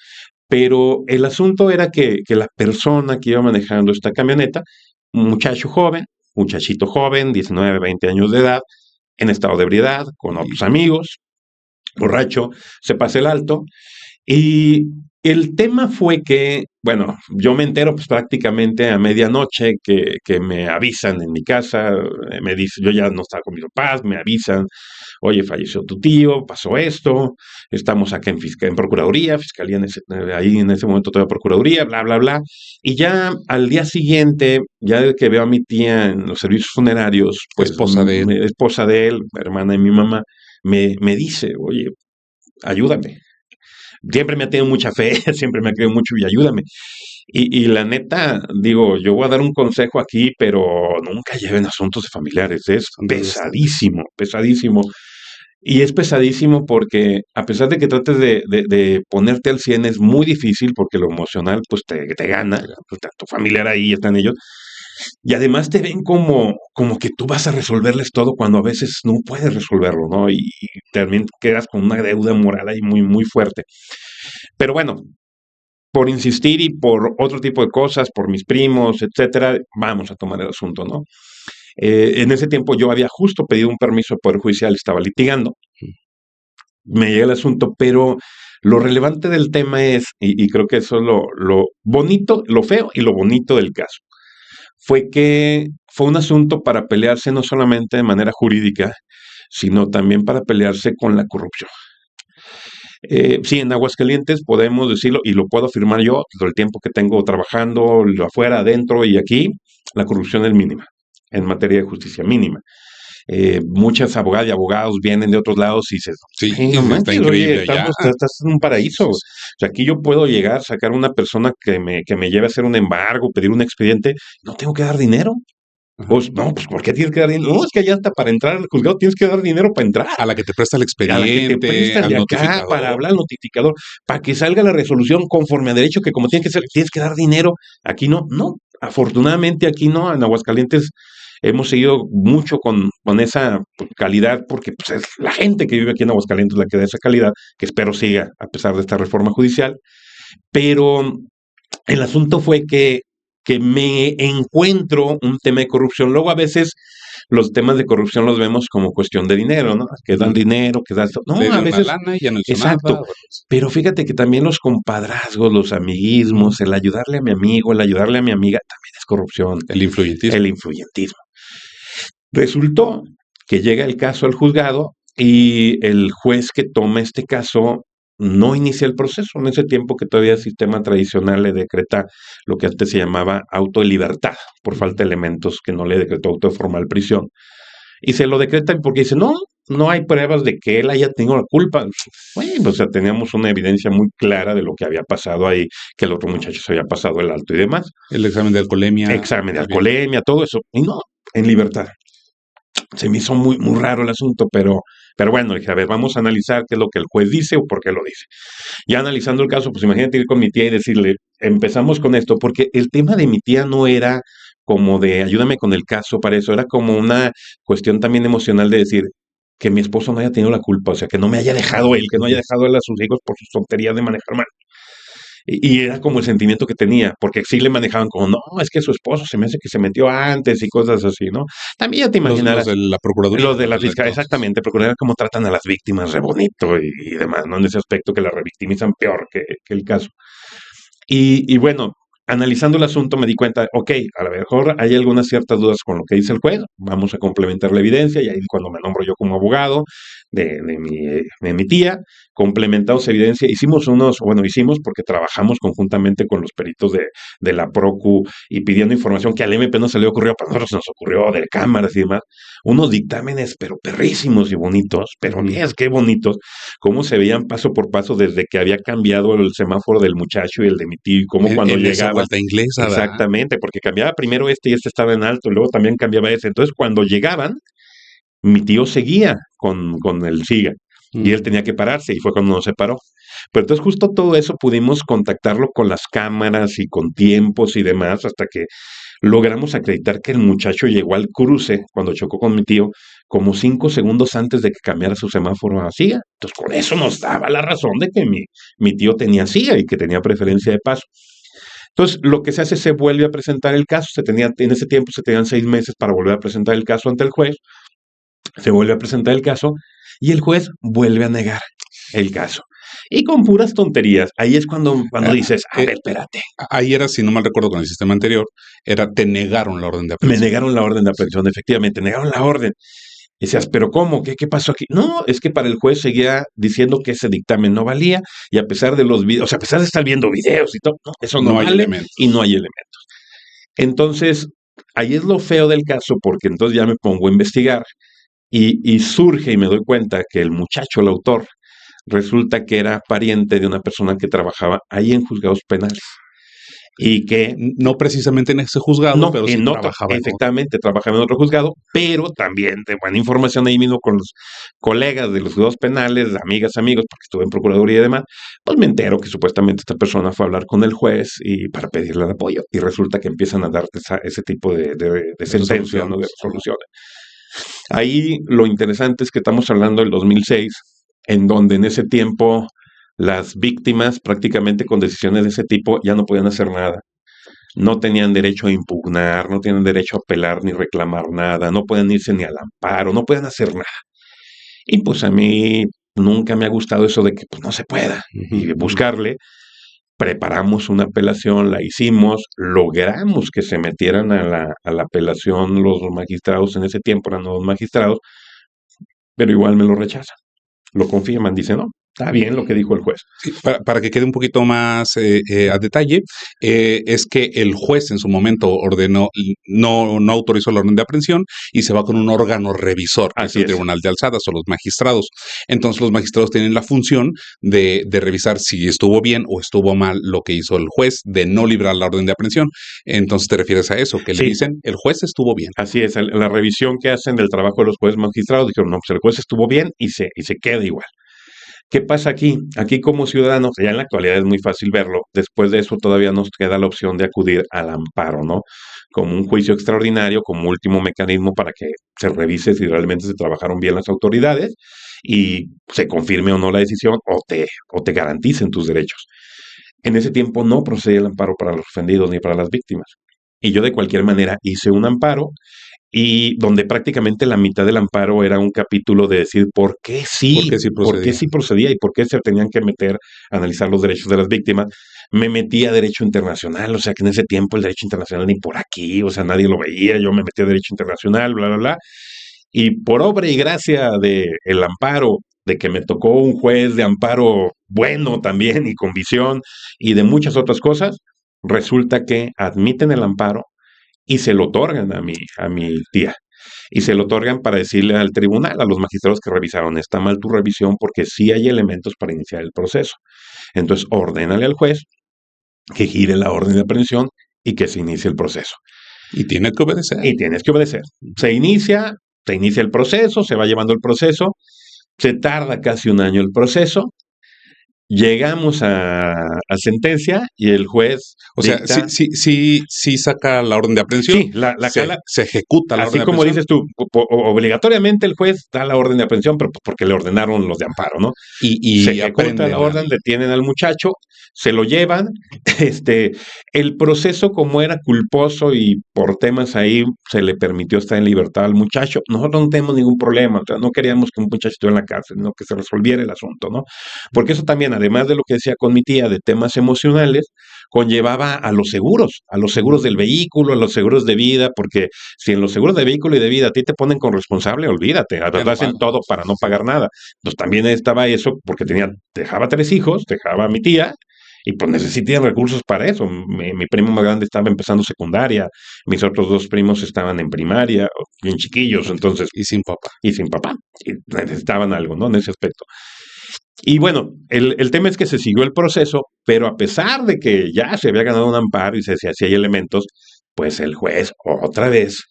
Speaker 1: Pero el asunto era que la persona que iba manejando esta camioneta, un muchacho joven, muchachito joven, 19, 20 años de edad, en estado de ebriedad, con otros amigos, borracho, se pasa el alto. Y el tema fue que, bueno, yo me entero pues prácticamente a medianoche que me avisan en mi casa, me dicen, yo ya no estaba con mis papás, me avisan, oye, falleció tu tío, pasó esto, estamos acá en Procuraduría, Fiscalía ahí en ese momento toda Procuraduría, bla, bla, bla. Y ya al día siguiente, ya de que veo a mi tía en los servicios funerarios, pues
Speaker 2: Esposa de él.
Speaker 1: esposa de él, hermana de mi mamá, me dice, oye, ayúdame. Siempre me ha tenido mucha fe, siempre me ha creído mucho y ayúdame. Y la neta, digo, yo voy a dar un consejo aquí, pero nunca lleven asuntos de familiares. Es
Speaker 2: Son desgastantes.
Speaker 1: pesadísimo, pesadísimo. Y es pesadísimo porque a pesar de que trates de ponerte al 100 es muy difícil porque lo emocional pues te gana, pues, está tu familiar ahí, están ellos, y además te ven como que tú vas a resolverles todo cuando a veces no puedes resolverlo, ¿no? Y también quedas con una deuda moral ahí muy, muy fuerte. Pero bueno, por insistir y por otro tipo de cosas, por mis primos, etcétera, vamos a tomar el asunto, ¿no? En ese tiempo yo había justo pedido un permiso de Poder Judicial, estaba litigando, me llega el asunto, pero lo relevante del tema es, y creo que eso es lo bonito, lo feo y lo bonito del caso, fue que fue un asunto para pelearse no solamente de manera jurídica, sino también para pelearse con la corrupción. Sí, en Aguascalientes podemos decirlo, y lo puedo afirmar yo, todo el tiempo que tengo trabajando afuera, adentro y aquí, la corrupción es mínima, en materia de justicia mínima. Muchas abogadas y abogados vienen de otros lados y dicen,
Speaker 2: Sí,
Speaker 1: "Ay, no
Speaker 2: está
Speaker 1: manches, oye,
Speaker 2: increíble allá.
Speaker 1: estás en un paraíso. O sea, aquí yo puedo llegar, sacar una persona que me lleve a hacer un embargo, pedir un expediente, no tengo que dar dinero.
Speaker 2: Ajá.
Speaker 1: Pues no, pues ¿por qué tienes que dar dinero? No, es que allá hasta para entrar al juzgado tienes que dar dinero para entrar.
Speaker 2: A la que te presta el
Speaker 1: A la que te
Speaker 2: expediente,
Speaker 1: prestan
Speaker 2: al
Speaker 1: de acá para
Speaker 2: notificador.
Speaker 1: hablar al notificador, para que salga la resolución conforme a derecho, que como tiene que ser, tienes que dar dinero. Aquí no, no. Afortunadamente aquí no, en Aguascalientes hemos seguido mucho con esa calidad, porque pues, es la gente que vive aquí en Aguascalientes la que da esa calidad, que espero siga a pesar de esta reforma judicial. Pero el asunto fue que me encuentro un tema de corrupción. Luego a veces los temas de corrupción los vemos como cuestión de dinero, ¿no? Que dan dinero, que dan...
Speaker 2: Le
Speaker 1: No, a
Speaker 2: dio una
Speaker 1: veces,
Speaker 2: lana y ya no hizo
Speaker 1: exacto.
Speaker 2: nada.
Speaker 1: Pero fíjate que también los compadrazgos, los amiguismos, el ayudarle a mi amigo, el ayudarle a mi amiga, también es corrupción,
Speaker 2: El influyentismo.
Speaker 1: el influyentismo. Resultó que llega el caso al juzgado y el juez que toma este caso no inicia el proceso. En ese tiempo que todavía el sistema tradicional le decreta lo que antes se llamaba auto de libertad, por falta de elementos que no le decretó auto de formal prisión. Y se lo decretan porque dice, no, no hay pruebas de que él haya tenido la culpa. Bueno, o sea, teníamos una evidencia muy clara de lo que había pasado ahí, que el otro muchacho se había pasado el alto y demás.
Speaker 2: El examen de alcoholemia.
Speaker 1: Examen de alcoholemia, todo eso. Y no, en libertad. Se me hizo muy, muy raro el asunto, pero bueno, dije, a ver, vamos a analizar qué es lo que el juez dice o por qué lo dice. Ya analizando el caso, pues imagínate ir con mi tía y decirle, empezamos con esto, porque el tema de mi tía no era como de ayúdame con el caso para eso, era como una cuestión también emocional de decir que mi esposo no haya tenido la culpa, o sea, que no me haya dejado él, que no haya dejado él a sus hijos por sus tonterías de manejar mal. Y era como el sentimiento que tenía, porque sí le manejaban como, no, es que su esposo se me hace que se metió antes y cosas así, ¿no? También ya te
Speaker 2: Los
Speaker 1: imaginarás,
Speaker 2: de la Procuraduría,
Speaker 1: los de la
Speaker 2: de
Speaker 1: fiscalía,
Speaker 2: entonces.
Speaker 1: exactamente, procurar cómo tratan a las víctimas re bonito y demás, ¿no? En ese aspecto que la revictimizan peor que el caso. Y bueno, analizando el asunto me di cuenta, ok, a lo mejor hay algunas ciertas dudas con lo que dice el juez, vamos a complementar la evidencia, y ahí cuando me nombro yo como abogado de mi tía, complementamos evidencia, hicimos porque trabajamos conjuntamente con los peritos de la Procu y pidiendo información que al MP no se le ocurrió, pero a nosotros nos ocurrió, de cámaras y demás, unos dictámenes pero perrísimos y bonitos, pero qué bonitos, cómo se veían paso por paso desde que había cambiado el semáforo del muchacho y el de mi tío, y cómo cuando
Speaker 2: En esa
Speaker 1: llegaban,
Speaker 2: vuelta inglesa, ¿verdad?
Speaker 1: exactamente, porque cambiaba primero este y este estaba en alto, y luego también cambiaba ese. Entonces, cuando llegaban, mi tío seguía con el SIGA y él tenía que pararse y fue cuando nos separó. Pero entonces justo todo eso pudimos contactarlo con las cámaras y con tiempos y demás hasta que logramos acreditar que el muchacho llegó al cruce cuando chocó con mi tío como 5 segundos antes de que cambiara su semáforo a SIGA. Entonces con eso nos daba la razón de que mi tío tenía SIGA y que tenía preferencia de paso. Entonces, lo que se hace, se vuelve a presentar el caso. En ese tiempo se tenían 6 meses para volver a presentar el caso ante el juez. Se vuelve a presentar el caso y el juez vuelve a negar el caso. Y con puras tonterías. Ahí es cuando
Speaker 2: Eh,
Speaker 1: dices, a
Speaker 2: eh,
Speaker 1: ver, espérate.
Speaker 2: Ahí era, si no mal recuerdo con el sistema anterior, era te negaron la orden de
Speaker 1: Me
Speaker 2: aprehensión.
Speaker 1: negaron la orden de aprehensión, efectivamente, negaron la orden. Y decías, ¿pero cómo? ¿Qué pasó aquí? No, es que para el juez seguía diciendo que ese dictamen no valía y a pesar de los videos, o sea, a pesar de estar viendo videos y todo, no, eso no
Speaker 2: No hay
Speaker 1: vale y no
Speaker 2: elementos.
Speaker 1: hay elementos. Entonces, ahí es lo feo del caso porque entonces ya me pongo a investigar y surge y me doy cuenta que el muchacho, el autor, resulta que era pariente de una persona que trabajaba ahí en juzgados penales y que
Speaker 2: No precisamente en ese juzgado,
Speaker 1: no,
Speaker 2: pero sí
Speaker 1: en otro,
Speaker 2: trabajaba en otro.
Speaker 1: efectivamente, trabajaba en otro juzgado, pero también de buena información ahí mismo con los colegas de los juzgados penales, amigas, amigos, porque estuve en procuraduría y demás, pues me entero que supuestamente esta persona fue a hablar con el juez y para pedirle el apoyo, y resulta que empiezan a darte ese tipo de sentencias, ¿no? De
Speaker 2: Resoluciones.
Speaker 1: resoluciones. Ahí lo interesante es que estamos hablando del 2006, en donde en ese tiempo las víctimas prácticamente con decisiones de ese tipo ya no podían hacer nada. No tenían derecho a impugnar, no tenían derecho a apelar ni reclamar nada, no pueden irse ni al amparo, no pueden hacer nada. Y pues a mí nunca me ha gustado eso de que pues no se pueda y buscarle. Preparamos una apelación, la hicimos, logramos que se metieran a la apelación los magistrados, en ese tiempo eran los magistrados, pero igual me lo rechazan, lo confirman, dicen, no, está bien lo que dijo el juez.
Speaker 2: Sí, para que quede un poquito más a detalle, es que el juez en su momento ordenó, no autorizó la orden de aprehensión y se va con un órgano revisor, que es
Speaker 1: Así
Speaker 2: el
Speaker 1: es.
Speaker 2: Tribunal de Alzadas o los magistrados. Entonces los magistrados tienen la función de revisar si estuvo bien o estuvo mal lo que hizo el juez de no librar la orden de aprehensión. Entonces te refieres a eso, que le
Speaker 1: Sí,
Speaker 2: dicen, el juez estuvo bien.
Speaker 1: así es, la revisión que hacen del trabajo de los jueces magistrados, dijeron, no, pues el juez estuvo bien y se queda igual. ¿Qué pasa aquí? Aquí como ciudadanos, ya en la actualidad es muy fácil verlo, después de eso todavía nos queda la opción de acudir al amparo, ¿no? Como un juicio extraordinario, como último mecanismo para que se revise si realmente se trabajaron bien las autoridades y se confirme o no la decisión o te garanticen tus derechos. En ese tiempo no procedía el amparo para los ofendidos ni para las víctimas. Y yo de cualquier manera hice un amparo y donde prácticamente la mitad del amparo era un capítulo de decir
Speaker 2: Porque sí
Speaker 1: por qué
Speaker 2: procedía.
Speaker 1: sí procedía y por qué se tenían que meter a analizar los derechos de las víctimas. Me metí a derecho internacional, o sea que en ese tiempo el derecho internacional ni por aquí, o sea, nadie lo veía, yo me metí a derecho internacional, bla, bla, bla. Y por obra y gracia de el amparo, de que me tocó un juez de amparo bueno también y con visión y de muchas otras cosas, resulta que admiten el amparo y se lo otorgan a mi tía. Y se lo otorgan para decirle al tribunal, a los magistrados que revisaron, está mal tu revisión porque sí hay elementos para iniciar el proceso. Entonces, ordénale al juez que gire la orden de aprehensión y que se inicie el proceso.
Speaker 2: Y tiene que obedecer.
Speaker 1: Y tienes que obedecer. Se inicia el proceso, se va llevando el proceso, se tarda casi un año el proceso. Llegamos a sentencia y el juez
Speaker 2: O sea,
Speaker 1: dicta,
Speaker 2: sí saca la orden de aprehensión,
Speaker 1: sí,
Speaker 2: se ejecuta la orden
Speaker 1: así
Speaker 2: de
Speaker 1: como
Speaker 2: aprehensión.
Speaker 1: dices tú, obligatoriamente el juez da la orden de aprehensión, pero porque le ordenaron los de amparo, ¿no? Se
Speaker 2: Y
Speaker 1: ejecuta la
Speaker 2: aprenden
Speaker 1: orden, detienen al muchacho, se lo llevan, el proceso como era culposo y por temas ahí se le permitió estar en libertad al muchacho. Nosotros no tenemos ningún problema, o sea, no queríamos que un muchacho estuviera en la cárcel, sino que se resolviera el asunto, ¿no? Porque eso también, además de lo que decía con mi tía de temas emocionales, conllevaba a los seguros del vehículo, a los seguros de vida, porque si en los seguros de vehículo y de vida a ti te ponen con responsable, olvídate,
Speaker 2: ya no
Speaker 1: hacen
Speaker 2: pagan.
Speaker 1: todo para no pagar nada. Entonces también estaba eso, porque dejaba 3 hijos, dejaba a mi tía, y pues necesitan recursos para eso. Mi primo más grande estaba empezando secundaria, mis otros 2 primos estaban en primaria, bien chiquillos, entonces,
Speaker 2: Y sin papá.
Speaker 1: y sin papá, y necesitaban algo, ¿no? En ese aspecto. Y bueno, el tema es que se siguió el proceso, pero a pesar de que ya se había ganado un amparo y se decía si hay elementos, pues el juez otra vez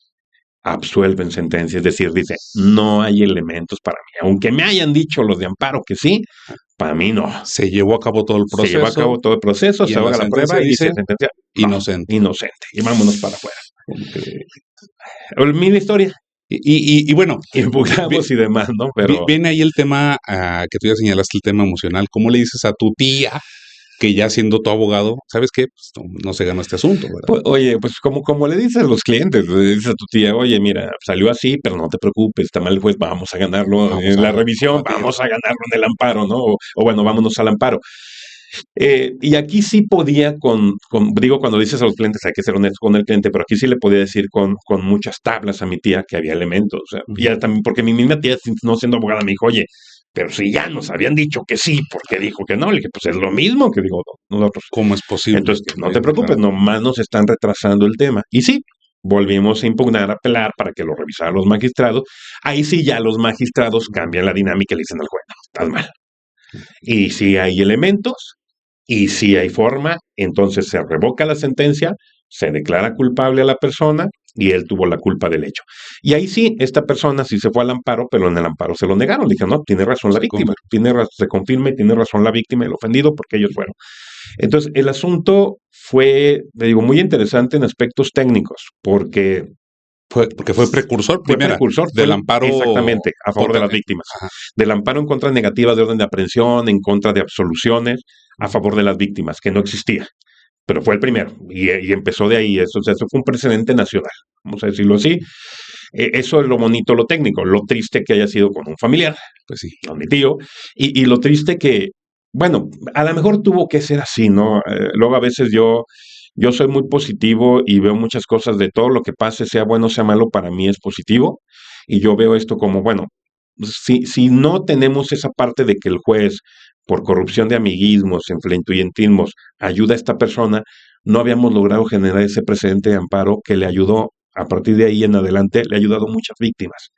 Speaker 1: absuelve en sentencia, es decir, dice, no hay elementos para mí. Aunque me hayan dicho los de amparo que sí, para mí no.
Speaker 2: Se llevó a cabo todo el
Speaker 1: Se llevó a
Speaker 2: proceso
Speaker 1: cabo todo el proceso,
Speaker 2: y
Speaker 1: se
Speaker 2: en la
Speaker 1: ahoga la
Speaker 2: sentencia
Speaker 1: prueba y dice
Speaker 2: dice
Speaker 1: sentencia, no,
Speaker 2: inocente.
Speaker 1: inocente. Y vámonos para afuera. Mi historia,
Speaker 2: Y bueno,
Speaker 1: impugnamos y demás, ¿no? Pero
Speaker 2: viene ahí el tema que tú ya señalaste, el tema emocional. ¿Cómo le dices a tu tía que ya siendo tu abogado, sabes qué? Pues no se ganó este asunto, ¿verdad?
Speaker 1: pues, oye, pues como le dices a los clientes, le dices a tu tía, oye, mira, salió así, pero no te preocupes, está mal el juez, vamos a ganarlo
Speaker 2: Vamos
Speaker 1: en
Speaker 2: a
Speaker 1: la revisión,
Speaker 2: combatir.
Speaker 1: vamos a ganarlo en el amparo, ¿no? O bueno, vámonos al amparo. Y aquí sí podía digo, cuando dices a los clientes hay que ser honesto con el cliente, pero aquí sí le podía decir con muchas tablas a mi tía que había elementos. O sea, y también porque mi misma tía, no siendo abogada, me dijo, oye, pero si ya nos habían dicho que sí, ¿por qué dijo que no? Le dije, pues es lo mismo que digo nosotros.
Speaker 2: ¿Cómo es posible?
Speaker 1: Entonces, no te preocupes, nomás nos están retrasando el tema. Y sí, volvimos a impugnar, a apelar para que lo revisaran los magistrados. Ahí sí ya los magistrados cambian la dinámica y le dicen al juez, no, estás mal. Y si hay elementos y si hay forma, entonces se revoca la sentencia, se declara culpable a la persona y él tuvo la culpa del hecho. Y ahí sí, esta persona sí se fue al amparo, pero en el amparo se lo negaron. Le dijeron, no, tiene razón la víctima, se confirma y tiene razón la víctima y el ofendido porque ellos fueron. Entonces, el asunto fue, te digo, muy interesante en aspectos técnicos, porque
Speaker 2: Porque fue precursor, del amparo.
Speaker 1: Exactamente, a favor de las víctimas.
Speaker 2: Ajá.
Speaker 1: Del amparo en contra negativa de orden de aprehensión, en contra de absoluciones, a favor de las víctimas, que no existía. Pero fue el primero, y empezó de ahí. Eso fue un precedente nacional, vamos a decirlo así. Eso es lo bonito, lo técnico, lo triste que haya sido con un familiar,
Speaker 2: Pues sí.
Speaker 1: con mi tío, y lo triste que, bueno, a lo mejor tuvo que ser así, ¿no? Luego a veces yo soy muy positivo y veo muchas cosas de todo lo que pase, sea bueno, sea malo, para mí es positivo. Y yo veo esto como, bueno, si no tenemos esa parte de que el juez, por corrupción de amiguismos, influyentismos, ayuda a esta persona, no habíamos logrado generar ese precedente de amparo que le ayudó, a partir de ahí en adelante, le ha ayudado a muchas víctimas,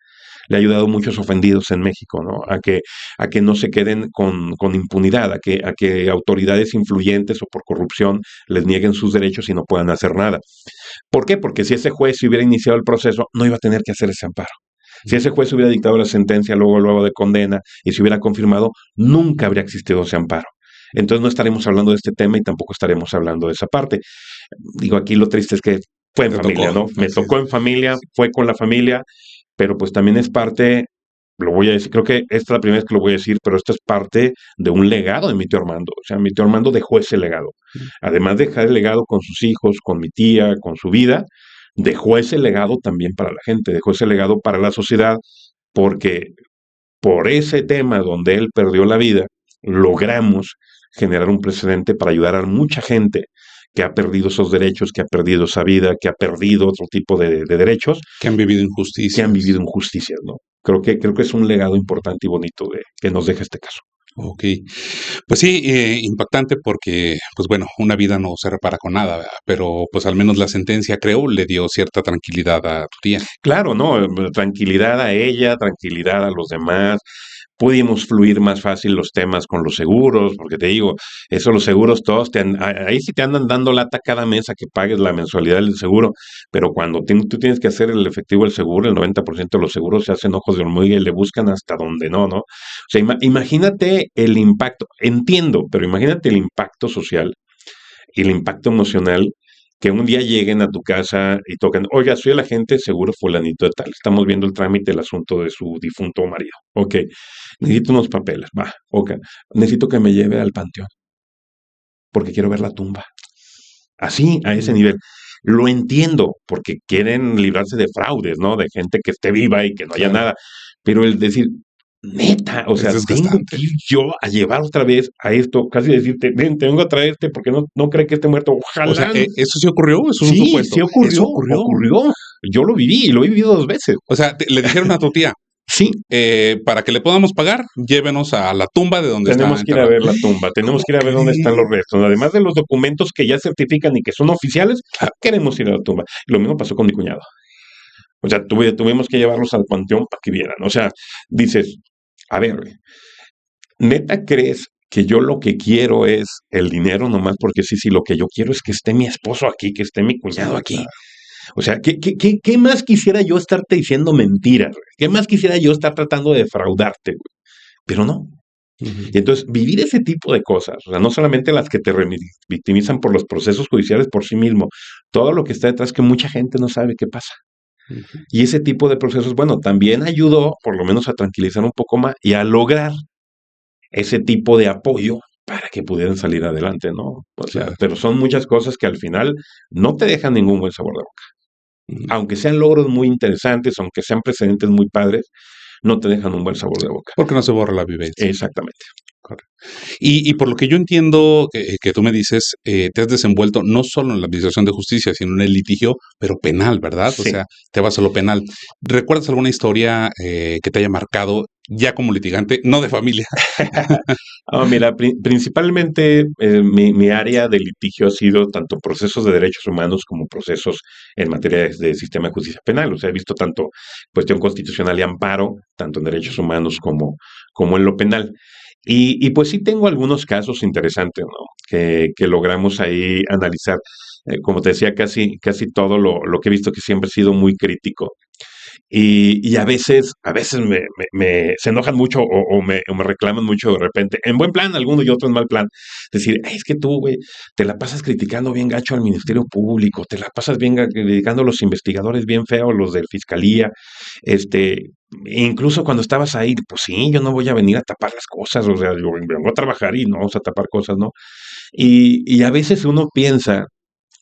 Speaker 1: le ha ayudado a muchos ofendidos en México, ¿no? A que no se queden con impunidad, a que autoridades influyentes o por corrupción les nieguen sus derechos y no puedan hacer nada. ¿Por qué? Porque si ese juez hubiera iniciado el proceso, no iba a tener que hacer ese amparo. Si ese juez hubiera dictado la sentencia luego de condena y se hubiera confirmado, nunca habría existido ese amparo. Entonces no estaremos hablando de este tema y tampoco estaremos hablando de esa parte. Digo, aquí lo triste es que fue en familia, ¿no? Me tocó en familia, fue con la familia, pero pues también es parte, lo voy a decir, creo que esta es la primera vez que lo voy a decir, pero esto es parte de un legado de mi tío Armando. O sea, mi tío Armando dejó ese legado. Además de dejar el legado con sus hijos, con mi tía, con su vida, dejó ese legado también para la gente, dejó ese legado para la sociedad, porque por ese tema donde él perdió la vida, logramos generar un precedente para ayudar a mucha gente que ha perdido esos derechos, que ha perdido esa vida, que ha perdido otro tipo de derechos.
Speaker 2: Que han vivido injusticias.
Speaker 1: Que han vivido injusticias, ¿no? Creo que es un legado importante y bonito que nos deja este caso.
Speaker 2: Ok, pues sí, impactante porque, pues bueno, una vida no se repara con nada, ¿verdad? Pero pues al menos la sentencia, creo, le dio cierta tranquilidad a tu tía.
Speaker 1: Claro, ¿no? Tranquilidad a ella, tranquilidad a los demás, pudimos fluir más fácil los temas con los seguros, porque te digo, eso los seguros todos, ahí sí te andan dando lata cada mes a que pagues la mensualidad del seguro, pero cuando tú tienes que hacer el efectivo del seguro, el 90% de los seguros se hacen ojos de hormiga y le buscan hasta donde no, ¿no? O sea, imagínate el impacto, entiendo, pero imagínate el impacto social y el impacto emocional que un día lleguen a tu casa y toquen, oiga, soy el agente seguro fulanito de tal, estamos viendo el trámite del asunto de su difunto marido. Ok, necesito unos papeles, va, ok, necesito que me lleve al panteón, porque quiero ver la tumba. Así, a ese nivel. Lo entiendo, porque quieren librarse de fraudes, ¿no? De gente que esté viva y que no haya nada. Pero el decir, neta, o
Speaker 2: Es
Speaker 1: sea, tengo
Speaker 2: desgastante.
Speaker 1: que ir yo a llevar otra vez a esto, casi decirte, ven, tengo que traerte porque no cree que esté muerto.
Speaker 2: O sea,
Speaker 1: Ojalá.
Speaker 2: ¿eso sí ocurrió o es un
Speaker 1: Sí,
Speaker 2: supuesto?
Speaker 1: sí
Speaker 2: Eso
Speaker 1: ocurrió,
Speaker 2: ocurrió.
Speaker 1: ocurrió. Yo lo viví y lo he vivido 2 veces.
Speaker 2: O sea, le dijeron a tu tía,
Speaker 1: Sí,
Speaker 2: para que le podamos pagar, llévenos a la tumba de donde está
Speaker 1: tenemos que ir a
Speaker 2: enterrado.
Speaker 1: ver la tumba, tenemos
Speaker 2: ¿Cómo
Speaker 1: que ir a ver dónde están los
Speaker 2: crees?
Speaker 1: restos. Además de los documentos que ya certifican y que son oficiales, queremos ir a la tumba. Lo mismo pasó con mi cuñado. O sea, tuvimos que llevarlos al panteón para que vieran. O sea, dices, a ver, ¿neta crees que yo lo que quiero es el dinero nomás? Porque sí, lo que yo quiero es que esté mi esposo aquí, que esté mi cuñado
Speaker 2: Sí,
Speaker 1: aquí.
Speaker 2: claro.
Speaker 1: O sea, ¿qué más quisiera yo estarte diciendo mentiras, güey? ¿Qué más quisiera yo estar tratando de defraudarte, güey? Pero no. Y entonces, vivir ese tipo de cosas, o sea, no solamente las que te victimizan por los procesos judiciales por sí mismo, todo lo que está detrás que mucha gente no sabe qué pasa.
Speaker 2: Ujú.
Speaker 1: Y ese tipo de procesos, bueno, también ayudó por lo menos a tranquilizar un poco más y a lograr ese tipo de apoyo para que pudieran salir adelante, ¿no? O sea,
Speaker 2: Claro.
Speaker 1: pero son muchas cosas que al final no te dejan ningún buen sabor de boca.
Speaker 2: Ujú.
Speaker 1: Aunque sean logros muy interesantes, aunque sean precedentes muy padres, no te dejan un buen sabor de boca.
Speaker 2: Porque no se borra la vivencia.
Speaker 1: Exactamente.
Speaker 2: Correcto. Y por lo que yo entiendo que tú me dices, te has desenvuelto no solo en la administración de justicia, sino en el litigio, pero penal, ¿verdad? O
Speaker 1: Sí.
Speaker 2: sea, te vas a lo penal. ¿Recuerdas alguna historia que te haya marcado ya como litigante, no de familia?
Speaker 1: Mira, principalmente mi área de litigio ha sido tanto procesos de derechos humanos como procesos en materia de sistema de justicia penal. O sea, he visto tanto cuestión constitucional y amparo, tanto en derechos humanos como en lo penal. Y pues sí tengo algunos casos interesantes, ¿no? Que logramos ahí analizar. Como te decía, casi todo lo que he visto que siempre he sido muy crítico. Y a veces se enojan mucho o me reclaman mucho de repente, en buen plan, algunos y otros en mal plan. Decir, "Ay, es que tú, güey, te la pasas criticando bien gacho al Ministerio Público, te la pasas bien criticando a los investigadores bien feos, los de Fiscalía, este, incluso cuando estabas ahí, pues sí, yo no voy a venir a tapar las cosas, o sea, yo vengo a trabajar y no vamos a tapar cosas, ¿no? Y a veces uno piensa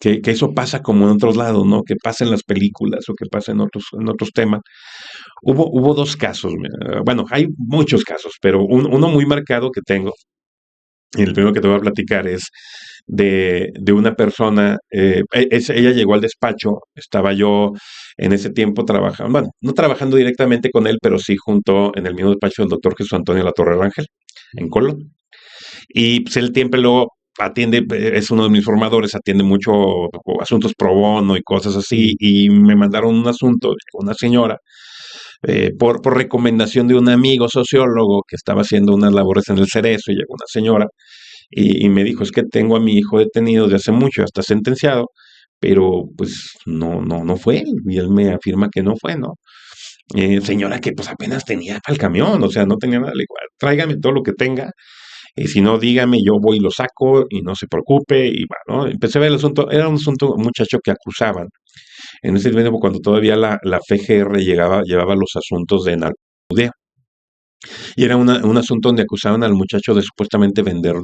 Speaker 1: que eso pasa como en otros lados, ¿no? Que pasa en las películas o que pasa en otros temas. Hubo 2 casos, bueno, hay muchos casos, pero uno muy marcado que tengo, y el primero que te voy a platicar es de una persona, ella llegó al despacho, estaba yo en ese tiempo trabajando, bueno, no trabajando directamente con él, pero sí junto en el mismo despacho del doctor Jesús Antonio Latorre Rangel, en Colón. Y pues él siempre luego atiende, es uno de mis formadores, atiende mucho asuntos pro bono y cosas así, y me mandaron un asunto de una señora, por recomendación de un amigo sociólogo que estaba haciendo unas labores en el Cerezo, y llegó una señora y me dijo, es que tengo a mi hijo detenido de hace mucho, hasta sentenciado, pero pues no fue él, y él me afirma que no fue, ¿no? Señora que pues apenas tenía para el camión, o sea, no tenía nada, le digo, tráigame todo lo que tenga, y si no, dígame, yo voy y lo saco y no se preocupe. Y bueno, empecé a ver el asunto. Era un asunto, un muchacho que acusaban. En ese tiempo, cuando todavía la FGR llevaba los asuntos de narcomenudeo. Y era un asunto donde acusaban al muchacho de supuestamente vender.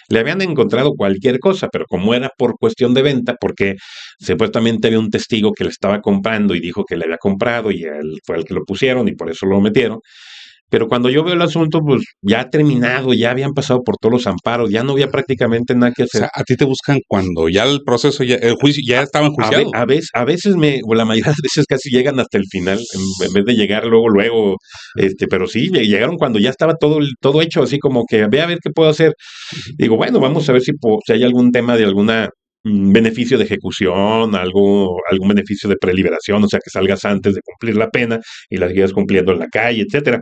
Speaker 1: Le habían encontrado cualquier cosa, pero como era por cuestión de venta, porque supuestamente había un testigo que le estaba comprando y dijo que le había comprado y él fue el que lo pusieron y por eso lo metieron. Pero cuando yo veo el asunto, pues ya ha terminado, ya habían pasado por todos los amparos, ya no había prácticamente nada que
Speaker 2: O
Speaker 1: hacer.
Speaker 2: sea, a ti te buscan cuando ya el proceso, ya, el juicio ya estaba enjuiciado.
Speaker 1: A veces o la mayoría de las veces casi llegan hasta el final, en vez de llegar luego, pero sí, llegaron cuando ya estaba todo hecho, así como que ve a ver qué puedo hacer. Digo, bueno, vamos a ver si hay algún tema de alguna beneficio de ejecución, algún beneficio de preliberación, o sea, que salgas antes de cumplir la pena y la sigas cumpliendo en la calle, etcétera.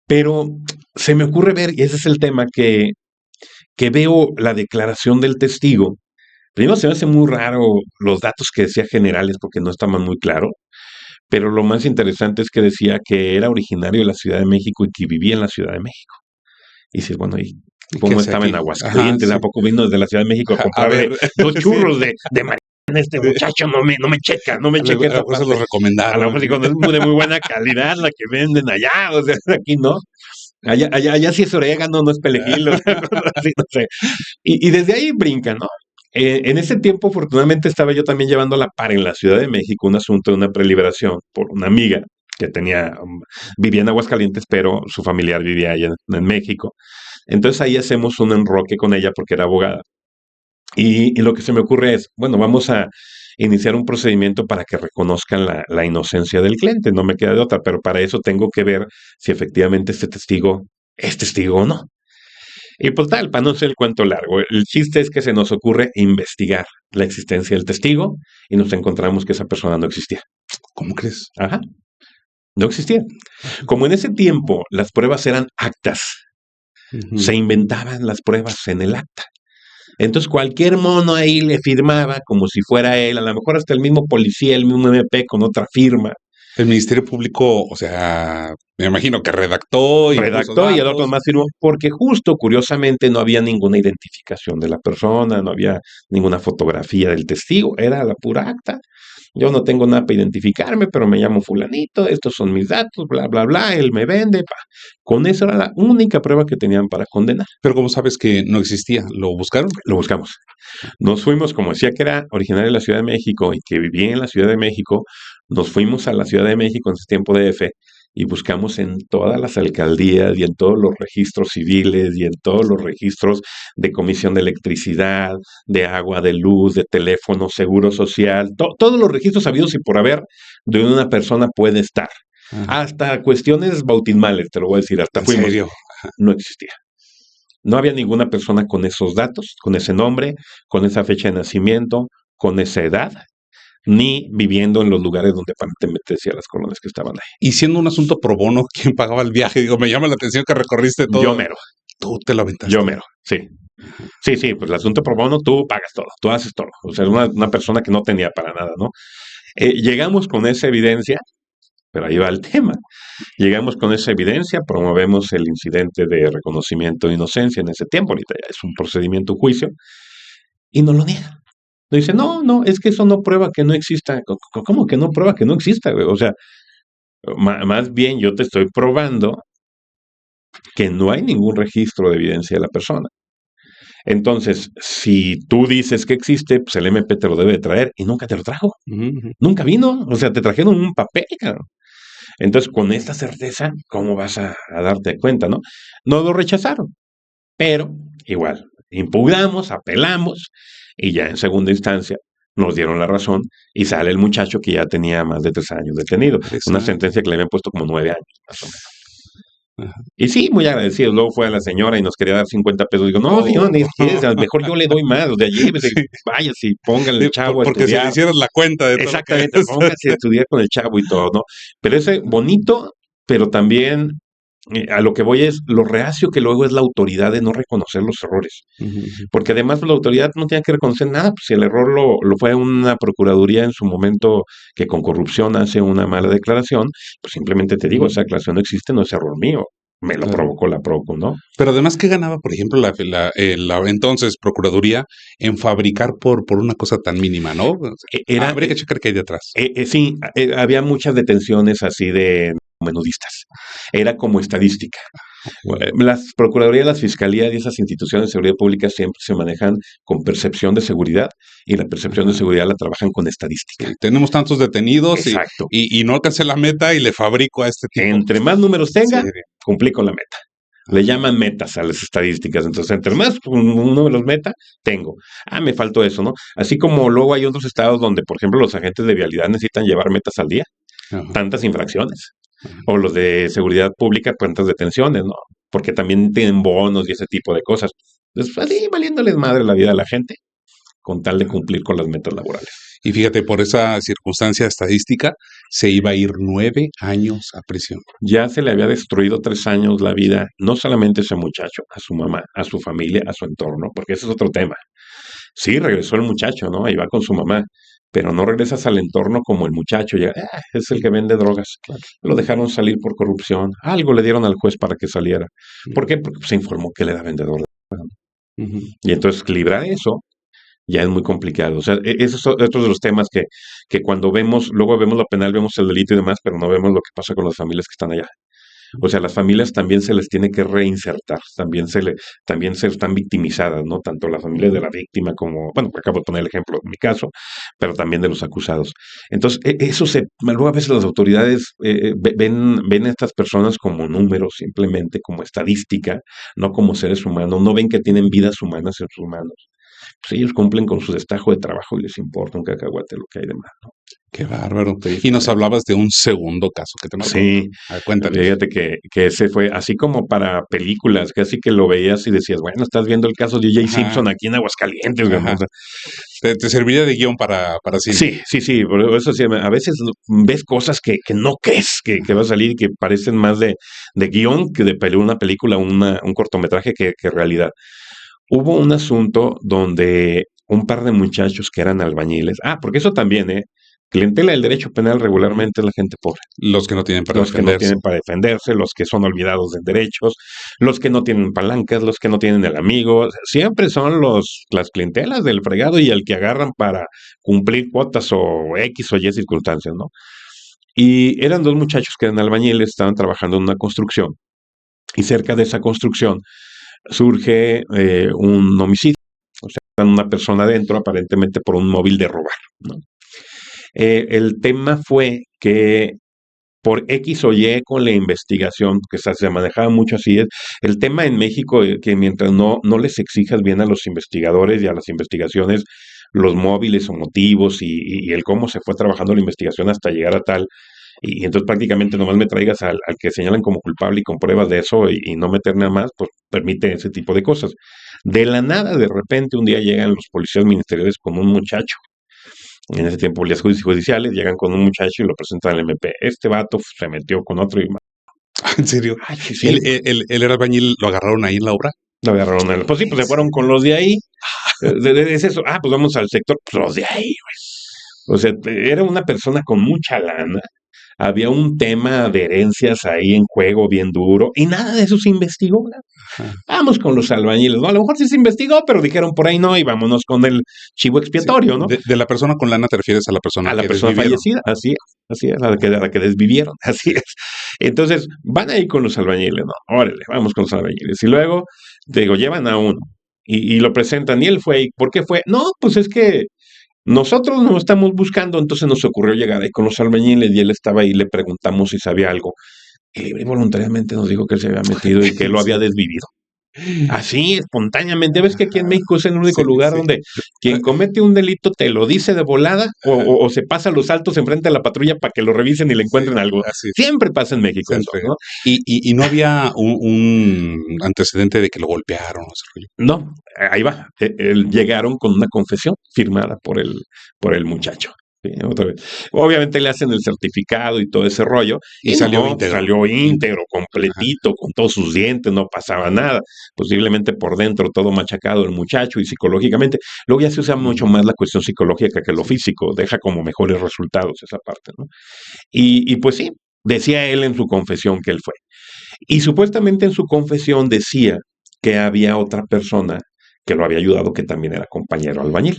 Speaker 1: Pero se me ocurre ver, y ese es el tema, que veo la declaración del testigo. Primero se me hace muy raro los datos que decía generales porque no estaban muy claros, pero lo más interesante es que decía que era originario de la Ciudad de México y que vivía en la Ciudad de México. Y dices, bueno, ¿y
Speaker 2: ¿Y qué
Speaker 1: cómo
Speaker 2: hace
Speaker 1: estaba en
Speaker 2: aquí? Ajá,
Speaker 1: Aguascalientes?
Speaker 2: sí.
Speaker 1: ¿A poco vino desde la Ciudad de México a
Speaker 2: A
Speaker 1: comprarle
Speaker 2: ver,
Speaker 1: 2 churros
Speaker 2: sí.
Speaker 1: de marihuana? Este muchacho no me checa
Speaker 2: A lo
Speaker 1: esa
Speaker 2: mejor se lo
Speaker 1: parte. A lo
Speaker 2: recomendaron.
Speaker 1: mejor sí, cuando es de muy buena calidad la que venden allá, o sea, aquí no. Allá sí es orégano, no es perejil, o sea, cosas así, no sé. Y desde ahí brinca, ¿no? En ese tiempo, afortunadamente, estaba yo también llevando a la par en la Ciudad de México un asunto de una preliberación por una amiga que vivía en Aguascalientes, pero su familiar vivía allá en México. Entonces ahí hacemos un enroque con ella porque era abogada. Y lo que se me ocurre es, bueno, vamos a iniciar un procedimiento para que reconozcan la inocencia del cliente, no me queda de otra, pero para eso tengo que ver si efectivamente este testigo es testigo o no. Y pues tal, para no hacer el cuento largo, el chiste es que se nos ocurre investigar la existencia del testigo y nos encontramos que esa persona no existía.
Speaker 2: ¿Cómo crees?
Speaker 1: Ajá, no existía. Como en ese tiempo las pruebas eran actas, se
Speaker 2: Ujú.
Speaker 1: inventaban las pruebas en el acta. Entonces cualquier mono ahí le firmaba como si fuera él, a lo mejor hasta el mismo policía, el mismo MP con otra firma.
Speaker 2: El Ministerio Público, o sea, me imagino que redactó y puso
Speaker 1: Redactó y el otro
Speaker 2: datos.
Speaker 1: más firmó, porque justo, curiosamente, no había ninguna identificación de la persona, no había ninguna fotografía del testigo, era la pura acta. Yo no tengo nada para identificarme, pero me llamo fulanito, estos son mis datos, bla, bla, bla, él me vende. Pa. Con eso era la única prueba que tenían para condenar.
Speaker 2: Pero ¿cómo sabes que no existía? ¿Lo buscaron?
Speaker 1: Lo buscamos. Nos fuimos, como decía que era originario de la Ciudad de México y que vivía en la Ciudad de México, nos fuimos a la Ciudad de México en ese tiempo de F y buscamos en todas las alcaldías y en todos los registros civiles y en todos los registros de comisión de electricidad, de agua, de luz, de teléfono, seguro social, todos los registros habidos y por haber de donde una persona puede estar.
Speaker 2: Ajá.
Speaker 1: Hasta cuestiones bautismales, te lo voy a decir, hasta
Speaker 2: ¿En
Speaker 1: fuimos,
Speaker 2: serio?
Speaker 1: no existía. No había ninguna persona con esos datos, con ese nombre, con esa fecha de nacimiento, con esa edad, ni viviendo en los lugares donde aparentemente decía las colonias que estaban ahí.
Speaker 2: Y siendo un asunto pro bono, ¿quién pagaba el viaje? Digo, me llama la atención que recorriste
Speaker 1: Yo
Speaker 2: todo.
Speaker 1: mero,
Speaker 2: Tú te lo
Speaker 1: yo
Speaker 2: aventaste.
Speaker 1: mero, sí. Sí, sí, pues el asunto pro bono, tú pagas todo, tú haces todo. O sea, una persona que no tenía para nada, ¿no? Llegamos con esa evidencia, pero ahí va el tema. Llegamos con esa evidencia, promovemos el incidente de reconocimiento de inocencia en ese tiempo, ahorita ya es un procedimiento juicio, y nos lo niega. Nos dice, no, no, es que eso no prueba que no exista. ¿Cómo que no prueba que no exista, güey? O sea, más bien yo te estoy probando que no hay ningún registro de evidencia de la persona. Entonces, si tú dices que existe, pues el MP te lo debe traer y nunca te lo trajo.
Speaker 2: Ujú, ujú.
Speaker 1: Nunca vino. O sea, te trajeron un papel, cabrón. Entonces, con esta certeza, ¿cómo vas a darte cuenta, no? No lo rechazaron, pero igual, impugnamos, apelamos y ya en segunda instancia nos dieron la razón y sale el muchacho que ya tenía más de 3 años detenido. Una
Speaker 2: Interesante.
Speaker 1: sentencia que le habían puesto como 9 años, más o menos.
Speaker 2: Ajá.
Speaker 1: Y sí, muy agradecido. Luego fue a la señora y nos quería dar 50 pesos. Digo, no, señor,
Speaker 2: Oh,
Speaker 1: ni siquiera, a lo mejor yo le doy más. O sea, llévese,
Speaker 2: sí,
Speaker 1: vaya, si póngale
Speaker 2: sí,
Speaker 1: el chavo a
Speaker 2: porque se le
Speaker 1: estudiar.
Speaker 2: hicieron la cuenta de todo lo que
Speaker 1: Exactamente, póngase a estudiar con el chavo y todo, ¿no? Pero ese bonito, pero también a lo que voy es lo reacio que luego es la autoridad de no reconocer los errores.
Speaker 2: Ujú, ujú.
Speaker 1: Porque además pues, la autoridad no tiene que reconocer nada, pues si el error lo fue una procuraduría en su momento que con corrupción hace una mala declaración, pues simplemente te digo, esa declaración no existe, no es error mío, me lo
Speaker 2: Claro.
Speaker 1: provocó la PROCO, ¿no?
Speaker 2: Pero además, ¿qué ganaba, por ejemplo, la entonces Procuraduría en fabricar por una cosa tan mínima, ¿no? O sea,
Speaker 1: Era,
Speaker 2: habría que checar qué hay detrás.
Speaker 1: sí, había muchas detenciones así de menudistas, era como estadística. Las procuradurías, las fiscalías y esas instituciones de seguridad pública siempre se manejan con percepción de seguridad y la percepción de
Speaker 2: Ajá.
Speaker 1: seguridad la trabajan con estadística.
Speaker 2: Sí, tenemos tantos detenidos
Speaker 1: Exacto.
Speaker 2: y no alcancé la meta y le fabrico a este tipo.
Speaker 1: Entre más números
Speaker 2: En
Speaker 1: tenga,
Speaker 2: serio.
Speaker 1: cumplí con la meta. Le
Speaker 2: Ajá.
Speaker 1: llaman metas a las estadísticas. Entonces, entre más uno de los meta, tengo. Ah, me faltó eso, ¿no? Así como luego hay otros estados donde, por ejemplo, los agentes de vialidad necesitan llevar metas al día,
Speaker 2: Ajá.
Speaker 1: tantas infracciones.
Speaker 2: Ajá.
Speaker 1: O los de seguridad pública, cuántas detenciones, ¿no? Porque también tienen bonos y ese tipo de cosas. Pues así, valiéndoles madre la vida a la gente. con tal de cumplir con las metas laborales.
Speaker 2: Y fíjate, por esa circunstancia estadística, se iba a ir 9 años a prisión.
Speaker 1: Ya se le había destruido 3 años la vida, no solamente a ese muchacho, a su mamá, a su familia, a su entorno, porque ese es otro tema. Sí, regresó el muchacho, ¿no? Ahí va con su mamá, pero no regresas al entorno como el muchacho, ya, es el que vende drogas.
Speaker 2: Claro.
Speaker 1: Lo dejaron salir por corrupción, algo le dieron al juez para que saliera. ¿Por qué? Porque se informó que él era vendedor de drogas. Y entonces librar eso ya es muy complicado. O sea, esos son otros de los temas que cuando vemos, luego vemos lo penal, vemos el delito y demás, pero no vemos lo que pasa con las familias que están allá. O sea, las familias también se les tiene que reinsertar, también se están victimizadas, ¿no? Tanto la familia de la víctima como, bueno, acabo de poner el ejemplo en mi caso, pero también de los acusados. Entonces, luego a veces las autoridades ven a estas personas como números, simplemente como estadística, no como seres humanos, no ven que tienen vidas humanas en sus manos. Pues ellos cumplen con su destajo de trabajo y les importa un cacahuate lo que hay de más, ¿no?
Speaker 2: Qué bárbaro. Y nos hablabas de un segundo caso que te marcó.
Speaker 1: Sí,
Speaker 2: A ver, cuéntame.
Speaker 1: fíjate que ese fue así como para películas, casi que lo veías y decías, bueno, estás viendo el caso de O.J. Simpson aquí en Aguascalientes, güey, ¿no? O sea,
Speaker 2: Te serviría de guión para cine.
Speaker 1: sí, por eso sí, a veces ves cosas que no crees que va a salir y que parecen más de guión que de una película, un cortometraje que realidad. Hubo un asunto donde un par de muchachos que eran albañiles, porque eso también, clientela del derecho penal regularmente es la gente pobre.
Speaker 2: Los que no tienen para
Speaker 1: Los que no tienen para defenderse, los que son olvidados de derechos, los que no tienen palancas, los que no tienen el amigo, siempre son las clientelas del fregado y el que agarran para cumplir cuotas o X o Y circunstancias, ¿no? Y eran dos muchachos que eran albañiles, estaban trabajando en una construcción y cerca de esa construcción surge un homicidio, o sea, una persona adentro aparentemente por un móvil de robar, ¿no? El tema fue que por X o Y con la investigación, que se manejaba mucho así, es el tema en México que mientras no les exijas bien a los investigadores y a las investigaciones los móviles o motivos y el cómo se fue trabajando la investigación hasta llegar a tal, y entonces prácticamente nomás me traigas al que señalan como culpable y con pruebas de eso y no meter nada más, pues permite ese tipo de cosas. De la nada, de repente, un día llegan los policías ministeriales con un muchacho. En ese tiempo, policías judiciales llegan con un muchacho y lo presentan al MP. Este vato se metió con otro y
Speaker 2: ¿En serio?
Speaker 1: ay, sí,
Speaker 2: Él era albañil, lo agarraron ahí en la obra.
Speaker 1: lo agarraron. Pues sí, pues se fueron con los de ahí. Es eso. Pues vamos al sector. Pues los de ahí, güey. O sea, era una persona con mucha lana. Había un tema de herencias ahí en juego bien duro y nada de eso se investigó. Vamos con los albañiles, ¿no? A lo mejor sí se investigó, pero dijeron por ahí no y vámonos con el chivo expiatorio, ¿no?
Speaker 2: De la persona con lana te refieres a la persona
Speaker 1: a la
Speaker 2: que
Speaker 1: persona
Speaker 2: desvivieron.
Speaker 1: fallecida, así es, a la que desvivieron, así es. Entonces, van ahí con los albañiles, ¿no? Órale, vamos con los albañiles. Y luego, te digo, llevan a uno y lo presentan y él fue, ¿por qué fue? No, pues es que nosotros nos estamos buscando, entonces nos ocurrió llegar ahí con los albañiles y él estaba ahí, le preguntamos si sabía algo. Y libre y voluntariamente nos dijo que él se había metido y que él lo había desvivido. Así, espontáneamente. ¿Ves que aquí en México es el único lugar donde quien comete un delito te lo dice de volada o se pasa los saltos enfrente de la patrulla para que lo revisen y le encuentren algo? Siempre pasa en México eso, ¿no?
Speaker 2: Y no había un antecedente de que lo golpearon.
Speaker 1: No, ahí va. Llegaron con una confesión firmada por el muchacho. Sí, otra vez. Obviamente le hacen el certificado y todo ese rollo.
Speaker 2: Y salió íntegro.
Speaker 1: Salió íntegro, completito, con todos sus dientes, no pasaba nada. Posiblemente por dentro todo machacado el muchacho y psicológicamente. Luego ya se usa mucho más la cuestión psicológica que lo físico. Deja como mejores resultados esa parte, ¿no? Y pues sí, decía él en su confesión que él fue. Y supuestamente en su confesión decía que había otra persona que lo había ayudado, que también era compañero albañil,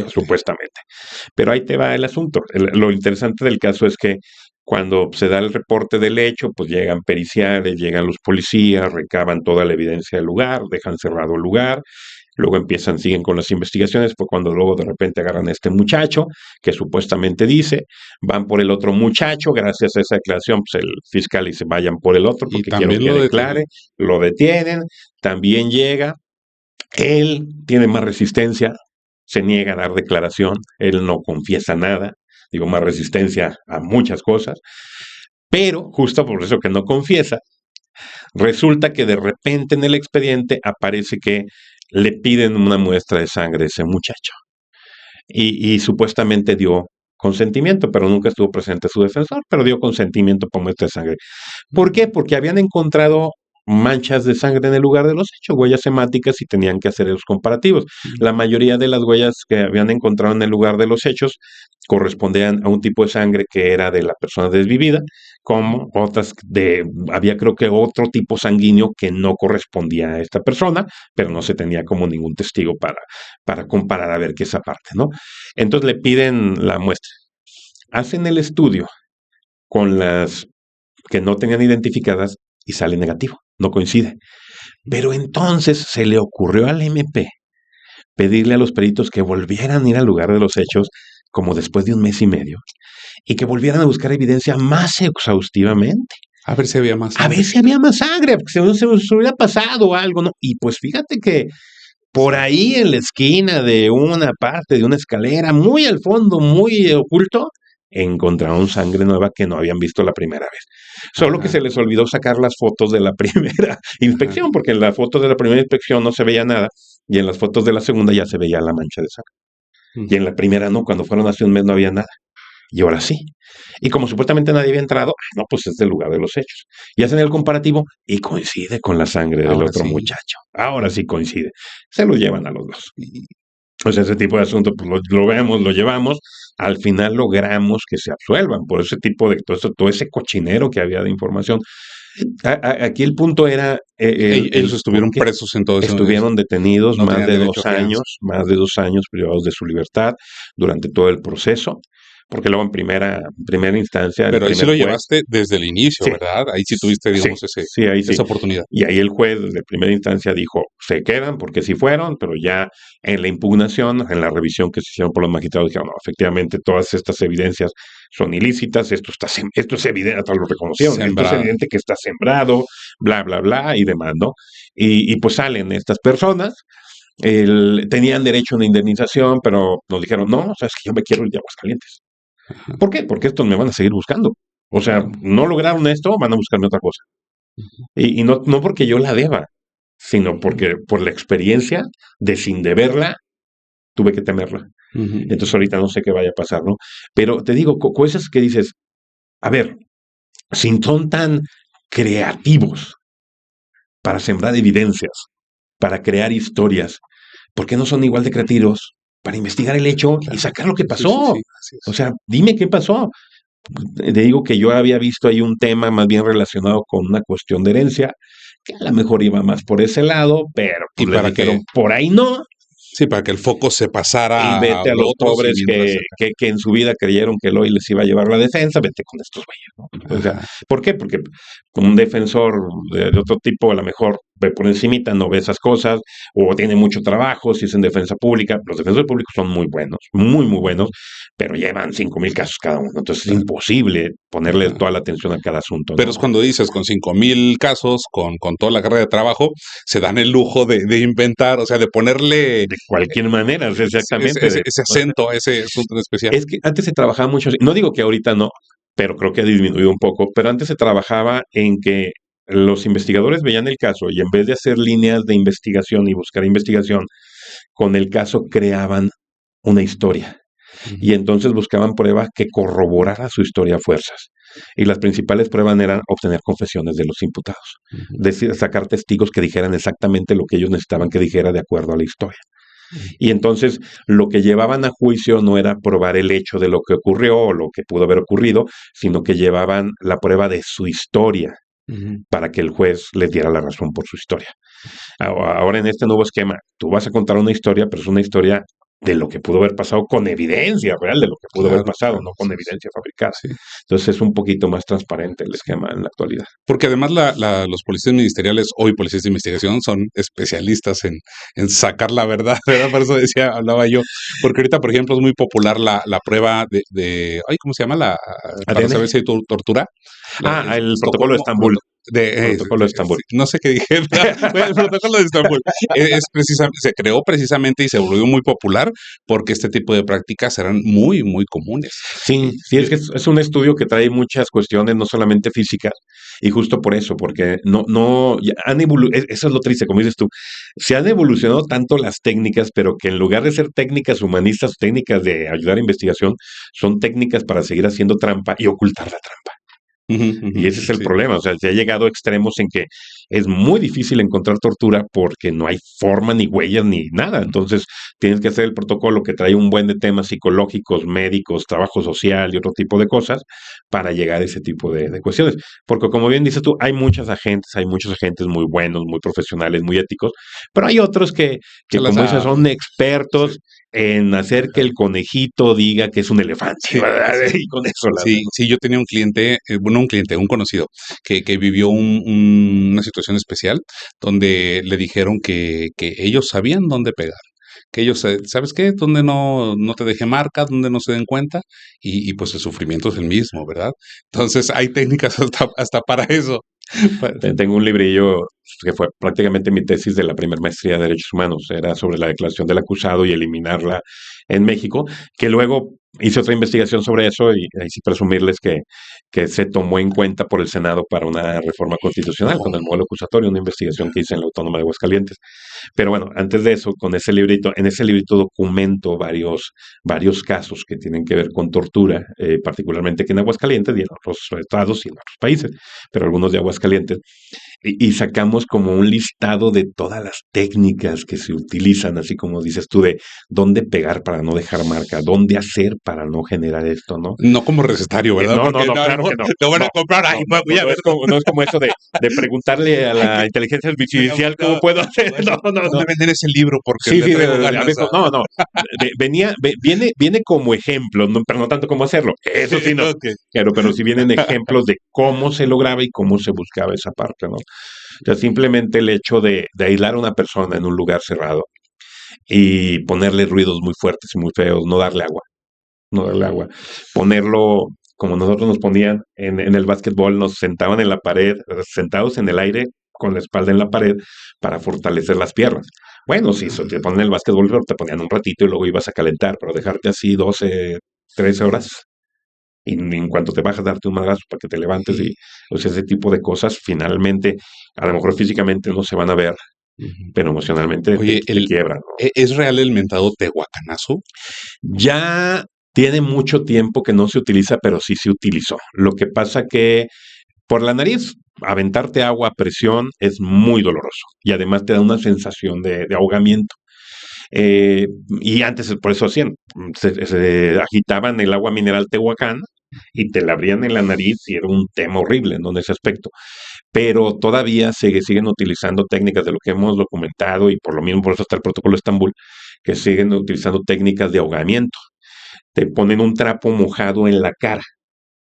Speaker 1: supuestamente. Pero ahí te va el asunto. Lo interesante del caso es que cuando se da el reporte del hecho, pues llegan periciales, llegan los policías, recaban toda la evidencia del lugar, dejan cerrado el lugar, luego siguen con las investigaciones, pues cuando luego de repente agarran a este muchacho, que supuestamente dice, van por el otro muchacho, gracias a esa declaración, pues el fiscal dice, vayan por el otro, porque quiero que declare, lo detienen, también llega. Él tiene más resistencia, se niega a dar declaración, él no confiesa nada, digo, más resistencia a muchas cosas, pero justo por eso que no confiesa, resulta que de repente en el expediente aparece que le piden una muestra de sangre a ese muchacho. y supuestamente dio consentimiento, pero nunca estuvo presente su defensor, pero dio consentimiento por muestra de sangre. ¿Por qué? Porque habían encontrado manchas de sangre en el lugar de los hechos, huellas hemáticas, y tenían que hacer los comparativos. La mayoría de las huellas que habían encontrado en el lugar de los hechos correspondían a un tipo de sangre que era de la persona desvivida, como otras había creo que otro tipo sanguíneo que no correspondía a esta persona, pero no se tenía como ningún testigo para comparar a ver qué esa parte, ¿no? Entonces le piden la muestra. Hacen el estudio con las que no tenían identificadas y sale negativo, no coincide. Pero entonces se le ocurrió al MP pedirle a los peritos que volvieran a ir al lugar de los hechos como después de un mes y medio y que volvieran a buscar evidencia más exhaustivamente.
Speaker 2: A ver si había más
Speaker 1: sangre. A ver si había más sangre, porque se hubiera pasado algo, ¿no? Y pues fíjate que por ahí en la esquina de una parte de una escalera, muy al fondo, muy oculto, encontraron sangre nueva que no habían visto la primera vez. Solo que se les olvidó sacar las fotos de la primera inspección, porque en las fotos de la primera inspección no se veía nada, y en las fotos de la segunda ya se veía la mancha de sangre. Y en la primera no, cuando fueron hace un mes no había nada. Y ahora sí. Y como supuestamente nadie había entrado, no, pues es del lugar de los hechos. Y hacen el comparativo y coincide con la sangre del otro muchacho. Ahora sí coincide. Se lo llevan a los dos. O sea, ese tipo de asuntos, pues lo vemos, lo llevamos. Al final logramos que se absuelvan por ese tipo de todo ese cochinero que había de información. Aquí el punto era...
Speaker 2: ellos estuvieron presos en todo eso.
Speaker 1: Estuvieron detenidos más de 2 años privados de su libertad durante todo el proceso, porque luego en primera instancia...
Speaker 2: Pero ahí sí lo llevaste desde el inicio, sí, ¿verdad? Ahí sí tuviste, digamos, esa oportunidad.
Speaker 1: Y ahí el juez de primera instancia dijo, se quedan porque sí fueron, pero ya en la impugnación, en la revisión que se hicieron por los magistrados, dijeron, no, efectivamente todas estas evidencias son ilícitas, esto es evidente, hasta lo reconocieron, esto es evidente que está sembrado, bla, bla, bla, y demás, ¿no? Y pues salen estas personas, tenían derecho a una indemnización, pero nos dijeron, no, o sea, es que yo me quiero ir de Aguascalientes. ¿Por qué? Porque estos me van a seguir buscando. O sea, no lograron esto, van a buscarme otra cosa. Y no porque yo la deba, sino porque por la experiencia de sin deberla, tuve que temerla. Entonces ahorita no sé qué vaya a pasar, ¿no? Pero te digo, cosas que dices, a ver, si son tan creativos para sembrar evidencias, para crear historias, ¿por qué no son igual de creativos para investigar el hecho y sacar lo que pasó? Sí. O sea, dime qué pasó. Te digo que yo había visto ahí un tema más bien relacionado con una cuestión de herencia, que a lo mejor iba más por ese lado, pero pues le dijeron, por ahí no.
Speaker 2: Sí, para que el foco se pasara
Speaker 1: y vete a los pobres que en su vida creyeron que el hoy les iba a llevar la defensa, vete con estos güeyes, ¿no? O sea, ¿por qué? Porque un defensor de otro tipo a lo mejor ve por encimita, no ve esas cosas, o tiene mucho trabajo, si es en defensa pública. Los defensores públicos son muy buenos, muy, muy buenos, pero llevan 5,000 casos cada uno, entonces es imposible ponerle toda la atención a cada asunto, ¿no?
Speaker 2: Pero es cuando dices, con 5,000 casos, con toda la carga de trabajo, se dan el lujo de inventar, o sea, de ponerle...
Speaker 1: De cualquier manera, exactamente.
Speaker 2: Ese acento, ese asunto especial.
Speaker 1: Es que antes se trabajaba mucho, no digo que ahorita no, pero creo que ha disminuido un poco, pero antes se trabajaba en que los investigadores veían el caso y en vez de hacer líneas de investigación y buscar investigación, con el caso creaban una historia. Y entonces buscaban pruebas que corroborara su historia a fuerzas. Y las principales pruebas eran obtener confesiones de los imputados, sacar testigos que dijeran exactamente lo que ellos necesitaban que dijera de acuerdo a la historia. Y entonces lo que llevaban a juicio no era probar el hecho de lo que ocurrió o lo que pudo haber ocurrido, sino que llevaban la prueba de su historia para que el juez les diera la razón por su historia. Ahora en este nuevo esquema, tú vas a contar una historia, pero es una historia de lo que pudo haber pasado con evidencia real de lo que pudo haber pasado, no con evidencia fabricada. Sí. Entonces es un poquito más transparente el esquema en la actualidad.
Speaker 2: Porque además los policías ministeriales, hoy policías de investigación, son especialistas en sacar la verdad, ¿verdad? Por eso hablaba yo. Porque ahorita, por ejemplo, es muy popular la prueba de ¿cómo se llama? Para saber si hay tortura.
Speaker 1: El protocolo de Estambul. Protocolo de Estambul.
Speaker 2: No sé qué dije. El protocolo de Estambul se creó precisamente y se volvió muy popular porque este tipo de prácticas eran muy, muy comunes.
Speaker 1: Sí, es que es un estudio que trae muchas cuestiones, no solamente físicas, Y justo por eso, porque eso es lo triste, como dices tú, se han evolucionado tanto las técnicas, pero que en lugar de ser técnicas humanistas, técnicas de ayudar a investigación, son técnicas para seguir haciendo trampa y ocultar la trampa.
Speaker 2: Ujú,
Speaker 1: Y
Speaker 2: ujú,
Speaker 1: ese es el
Speaker 2: sí.
Speaker 1: problema, o sea, se ha llegado a extremos en que es muy difícil encontrar tortura porque no hay forma, ni huellas, ni nada. Entonces, tienes que hacer el protocolo que trae un buen de temas psicológicos, médicos, trabajo social y otro tipo de cosas para llegar a ese tipo de cuestiones. Porque como bien dices tú, hay muchos agentes muy buenos, muy profesionales, muy éticos, pero hay otros
Speaker 2: Se
Speaker 1: que
Speaker 2: las
Speaker 1: como dices,
Speaker 2: saben.
Speaker 1: son
Speaker 2: Sí.
Speaker 1: expertos en hacer que el conejito diga que es un elefante,
Speaker 2: Sí,
Speaker 1: ¿verdad?
Speaker 2: sí.
Speaker 1: Y con eso las
Speaker 2: Sí,
Speaker 1: dejo.
Speaker 2: sí, yo tenía un cliente, bueno, un cliente, un conocido, que vivió una situación especial donde le dijeron que ellos sabían dónde pegar, que ellos, ¿sabes qué? Donde no te deje marca, donde no se den cuenta, y pues el sufrimiento es el mismo, ¿verdad? Entonces hay técnicas hasta para eso. Pa-
Speaker 1: Tengo un librillo que fue prácticamente mi tesis de la primera maestría de Derechos Humanos. Era sobre la declaración del acusado y eliminarla en México, que luego hice otra investigación sobre eso y ahí sí presumirles que se tomó en cuenta por el Senado para una reforma constitucional con el modelo acusatorio, una investigación que hice en la Autónoma de Aguascalientes. Pero bueno, antes de eso, con ese librito, en ese librito documento varios casos que tienen que ver con tortura, particularmente aquí en Aguascalientes y en otros estados y en otros países, pero algunos de Aguascalientes, y sacamos como un listado de todas las técnicas que se utilizan, así como dices tú, de dónde pegar para no dejar marca, dónde hacer para no generar esto, ¿no?
Speaker 2: No como recetario, ¿verdad?
Speaker 1: No, no,
Speaker 2: Porque
Speaker 1: no,
Speaker 2: no,
Speaker 1: claro que no.
Speaker 2: lo van a
Speaker 1: No,
Speaker 2: comprar,
Speaker 1: no,
Speaker 2: ay,
Speaker 1: no, no,
Speaker 2: voy a ver.
Speaker 1: no es como eso de preguntarle a
Speaker 2: Ay, que,
Speaker 1: la inteligencia artificial cómo
Speaker 2: no,
Speaker 1: puedo hacer.
Speaker 2: bueno,
Speaker 1: No, no,
Speaker 2: ¿dónde
Speaker 1: no.
Speaker 2: venden ese libro? Porque
Speaker 1: Sí,
Speaker 2: le
Speaker 1: sí,
Speaker 2: traigo
Speaker 1: a
Speaker 2: ganas
Speaker 1: ver, no, no. Viene como ejemplo, pero no tanto como hacerlo. Eso sí, no.
Speaker 2: Ok.
Speaker 1: Pero sí vienen ejemplos de cómo se lograba y cómo se buscaba esa parte, ¿no? O sea, simplemente el hecho de aislar a una persona en un lugar cerrado y ponerle ruidos muy fuertes y muy feos, no darle agua, ponerlo como nosotros nos ponían en el básquetbol, nos sentaban en la pared, sentados en el aire, con la espalda en la pared, para fortalecer las piernas. Bueno, sí, si te ponen el básquetbol, te ponían un ratito y luego ibas a calentar, pero dejarte así 12, 13 horas, y en cuanto te bajas, darte un madrazo para que te levantes, y o sea, ese tipo de cosas, finalmente, a lo mejor físicamente no se van a ver,
Speaker 2: Ujú.
Speaker 1: pero emocionalmente
Speaker 2: Oye,
Speaker 1: te quiebran, ¿no?
Speaker 2: ¿es real el mentado tehuacanazo?
Speaker 1: Ya tiene mucho tiempo que no se utiliza, pero sí se utilizó. Lo que pasa que por la nariz, aventarte agua a presión es muy doloroso y además te da una sensación de ahogamiento. Y antes por eso hacían, se agitaban el agua mineral Tehuacán y te la abrían en la nariz y era un tema horrible, ¿no? En ese aspecto. Pero todavía siguen utilizando técnicas de lo que hemos documentado y por lo mismo por eso está el protocolo de Estambul, que siguen utilizando técnicas de ahogamiento. Te ponen un trapo mojado en la cara,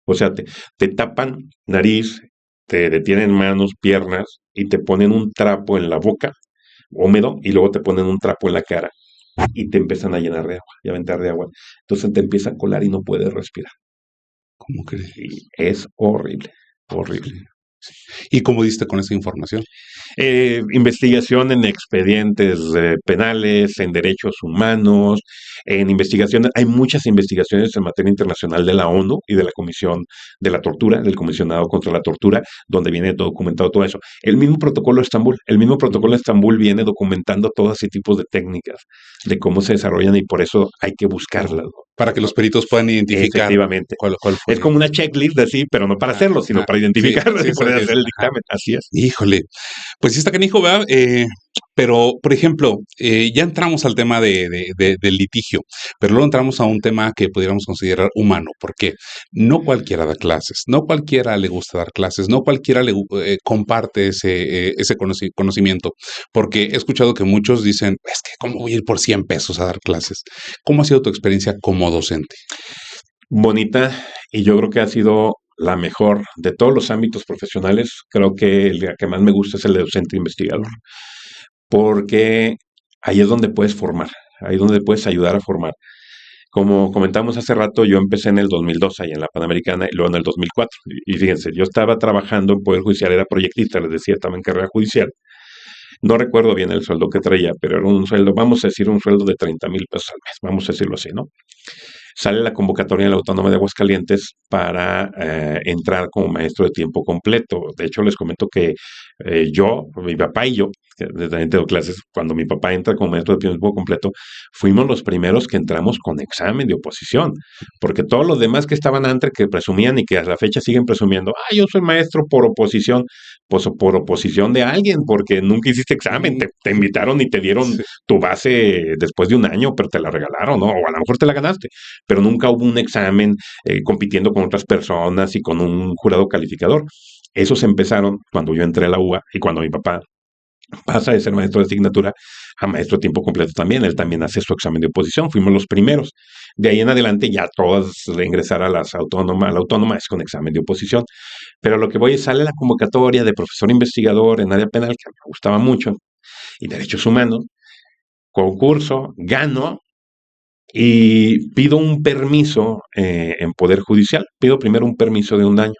Speaker 1: o sea, te tapan nariz, te detienen manos, piernas y te ponen un trapo en la boca, húmedo, y luego te ponen un trapo en la cara y te empiezan a llenar de agua y a aventar de agua. Entonces te empieza a colar y no puedes respirar.
Speaker 2: ¿Cómo crees?
Speaker 1: Y es horrible, horrible.
Speaker 2: ¿Y cómo diste con esa información?
Speaker 1: Investigación en expedientes penales, en derechos humanos, en investigaciones. Hay muchas investigaciones en materia internacional de la ONU y de la Comisión de la Tortura, del Comisionado contra la Tortura, donde viene documentado todo eso. El mismo protocolo de Estambul viene documentando todo ese tipo de técnicas, de cómo se desarrollan y por eso hay que buscarlas, ¿no?
Speaker 2: Para que los peritos puedan identificar
Speaker 1: Efectivamente.
Speaker 2: cuál
Speaker 1: Es
Speaker 2: fue.
Speaker 1: como una checklist así, pero no para hacerlo, sino para
Speaker 2: Sí,
Speaker 1: identificarlo
Speaker 2: sí,
Speaker 1: y poder hacer el dictamen. Así es.
Speaker 2: híjole, pues sí está canijo, ¿verdad? Pero, por ejemplo, ya entramos al tema del litigio, pero luego entramos a un tema que pudiéramos considerar humano, porque no cualquiera da clases, no cualquiera le gusta dar clases, no cualquiera comparte ese conocimiento, porque he escuchado que muchos dicen, es que ¿cómo voy a ir por 100 pesos a dar clases? ¿Cómo ha sido tu experiencia como docente?
Speaker 1: Bonita, y yo creo que ha sido la mejor de todos los ámbitos profesionales. Creo que el que más me gusta es el de docente investigador, porque ahí es donde puedes formar, ahí es donde puedes ayudar a formar. Como comentamos hace rato, yo empecé en el 2002 ahí en la Panamericana y luego en el 2004. Y fíjense, yo estaba trabajando en Poder Judicial, era proyectista, les decía, estaba en carrera judicial. No recuerdo bien el sueldo que traía, pero era un sueldo, vamos a decir, un sueldo de 30,000 pesos al mes, vamos a decirlo así, ¿no? sale la convocatoria de la Autónoma de Aguascalientes para entrar como maestro de tiempo completo. De hecho, les comento que yo, mi papá y yo, que también tengo clases, cuando mi papá entra como maestro de tiempo completo, fuimos los primeros que entramos con examen de oposición, porque todos los demás que estaban antes, que presumían y que a la fecha siguen presumiendo, yo soy maestro por oposición, pues por oposición de alguien, porque nunca hiciste examen, te invitaron y te dieron
Speaker 2: Sí.
Speaker 1: tu base después de un año, pero te la regalaron, ¿no? O a lo mejor te la ganaste, pero nunca hubo un examen compitiendo con otras personas y con un jurado calificador. Esos empezaron cuando yo entré a la UA y cuando mi papá pasa de ser maestro de asignatura a maestro de tiempo completo también. Él también hace su examen de oposición. Fuimos los primeros. De ahí en adelante ya todas de ingresar a las autónomas, a la autónoma es con examen de oposición. Pero lo que voy es, sale la convocatoria de profesor investigador en área penal, que me gustaba mucho, y derechos humanos, concurso, gano y pido un permiso en Poder Judicial. Pido primero un permiso de un año.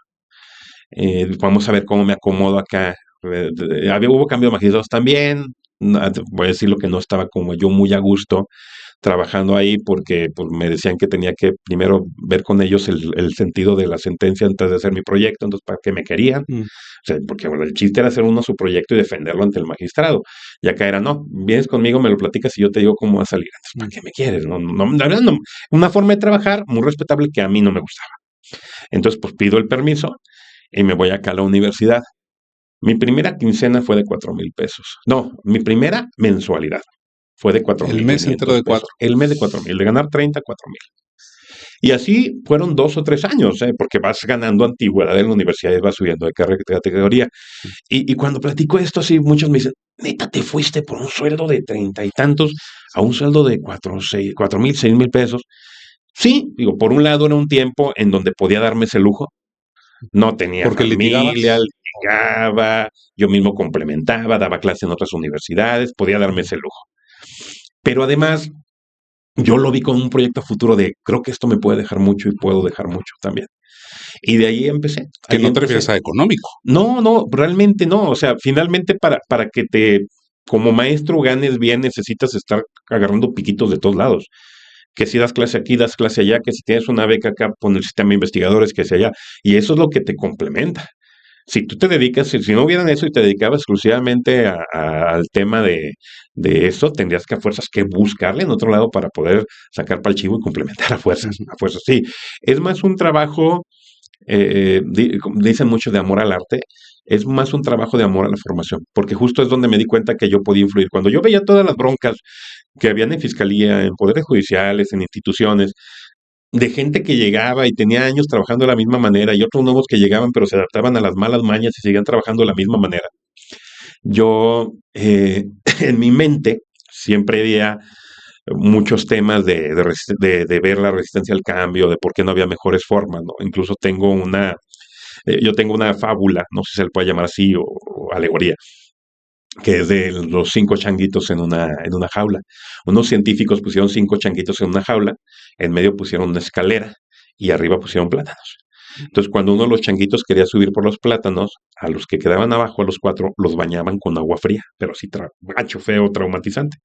Speaker 1: Vamos a ver cómo me acomodo acá. Hubo cambio de magistrados también. Voy a decir lo que no estaba como yo muy a gusto trabajando ahí porque pues, me decían que tenía que primero ver con ellos el sentido de la sentencia antes de hacer mi proyecto, entonces para qué me querían. O sea, porque bueno, el chiste era hacer uno su proyecto y defenderlo ante el magistrado. Y acá era, no, vienes conmigo, me lo platicas y yo te digo cómo va a salir. Entonces, ¿para qué me quieres? No, no, la verdad, no. Una forma de trabajar muy respetable que a mí no me gustaba. Entonces, pues pido el permiso y me voy acá a la universidad. Mi primera quincena fue de 4,000 pesos. No, mi primera mensualidad fue de cuatro
Speaker 2: El
Speaker 1: mil
Speaker 2: mes entero
Speaker 1: quinientos
Speaker 2: de
Speaker 1: pesos.
Speaker 2: 4.
Speaker 1: El mes de 4,000, de ganar 30, 4,000. Y así fueron 2 o 3 años, porque vas ganando antigüedad en la universidad y vas subiendo de categoría. Y cuando platico esto, así muchos me dicen, neta, te fuiste por un sueldo de 30 y tantos a un sueldo de 4,000, 6,000 pesos. Sí, digo, por un lado era un tiempo en donde podía darme ese lujo, no tenía
Speaker 2: Porque
Speaker 1: familia,
Speaker 2: litigabas.
Speaker 1: litigaba, yo mismo complementaba, daba clases en otras universidades, podía darme ese lujo. Pero además, yo lo vi con un proyecto a futuro de, creo que esto me puede dejar mucho y puedo dejar mucho también. Y de
Speaker 2: Que
Speaker 1: ahí
Speaker 2: no te
Speaker 1: empecé.
Speaker 2: refieres a económico.
Speaker 1: No, no, realmente no. O sea, finalmente para que como maestro ganes bien, necesitas estar agarrando piquitos de todos lados. Que si das clase aquí, das clase allá, que si tienes una beca acá, pon el sistema de investigadores, que sea allá. Y eso es lo que te complementa. Si tú te dedicas, si no hubieran eso y te dedicabas exclusivamente al tema de eso, tendrías que a fuerzas que buscarle en otro lado para poder sacar para el chivo y complementar a fuerzas, sí. Es más un trabajo, dicen mucho de amor al arte, es más un trabajo de amor a la formación, porque justo es donde me di cuenta que yo podía influir. Cuando yo veía todas las broncas que habían en fiscalía, en poderes judiciales, en instituciones, de gente que llegaba y tenía años trabajando de la misma manera y otros nuevos que llegaban pero se adaptaban a las malas mañas y seguían trabajando de la misma manera. Yo, en mi mente, siempre había muchos temas de ver la resistencia al cambio, de por qué no había mejores formas, ¿no? Incluso yo tengo una fábula, no sé si se le puede llamar así, o alegoría, que es de los 5 changuitos en una jaula. Unos científicos pusieron 5 changuitos en una jaula, en medio pusieron una escalera y arriba pusieron plátanos. Entonces, cuando uno de los changuitos quería subir por los plátanos, a los que quedaban abajo, a los 4, los bañaban con agua fría, pero así gacho, feo, traumatizante.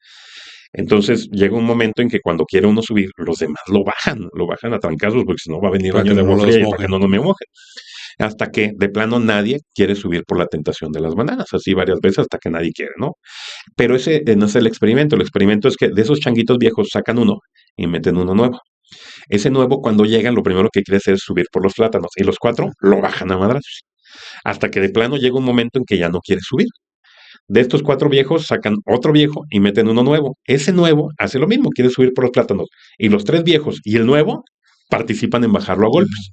Speaker 1: Entonces, llega un momento en que cuando quiere uno subir, los demás lo bajan a trancazos, porque si no va a venir
Speaker 2: Para
Speaker 1: baño
Speaker 2: que
Speaker 1: de
Speaker 2: no
Speaker 1: agua
Speaker 2: los
Speaker 1: fría y para que
Speaker 2: mojen.
Speaker 1: no me moje. Hasta que de plano nadie quiere subir por la tentación de las bananas, así varias veces hasta que nadie quiere, ¿no? Pero ese no es el experimento es que de esos changuitos viejos sacan uno y meten uno nuevo. Ese nuevo cuando llega lo primero que quiere hacer es subir por los plátanos y los 4 lo bajan a madrazos. Hasta que de plano llega un momento en que ya no quiere subir. De estos 4 viejos sacan otro viejo y meten uno nuevo. Ese nuevo hace lo mismo, quiere subir por los plátanos. Y los 3 viejos y el nuevo participan en bajarlo a golpes.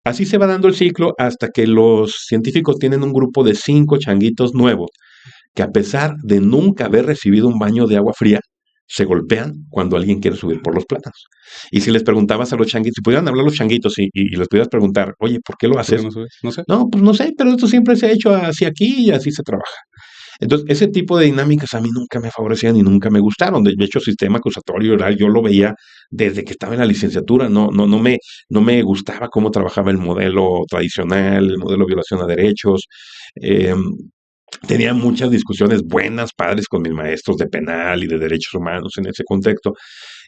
Speaker 1: Así se va dando el ciclo hasta que los científicos tienen un grupo de 5 changuitos nuevos que a pesar de nunca haber recibido un baño de agua fría, se golpean cuando alguien quiere subir por los plátanos. Y si les preguntabas a los changuitos, si pudieran hablar los changuitos y les pudieras preguntar, oye, ¿por qué lo
Speaker 2: ¿Por qué
Speaker 1: haces?
Speaker 2: no subes? No sé.
Speaker 1: No, pues no sé, pero esto siempre se ha hecho hacia aquí y así se trabaja. Entonces, ese tipo de dinámicas a mí nunca me favorecían y nunca me gustaron. De hecho, sistema acusatorio oral yo lo veía desde que estaba en la licenciatura. No me gustaba cómo trabajaba el modelo tradicional, el modelo de violación a derechos. Eh, Tenía muchas discusiones buenas, padres con mis maestros de penal y de derechos humanos en ese contexto.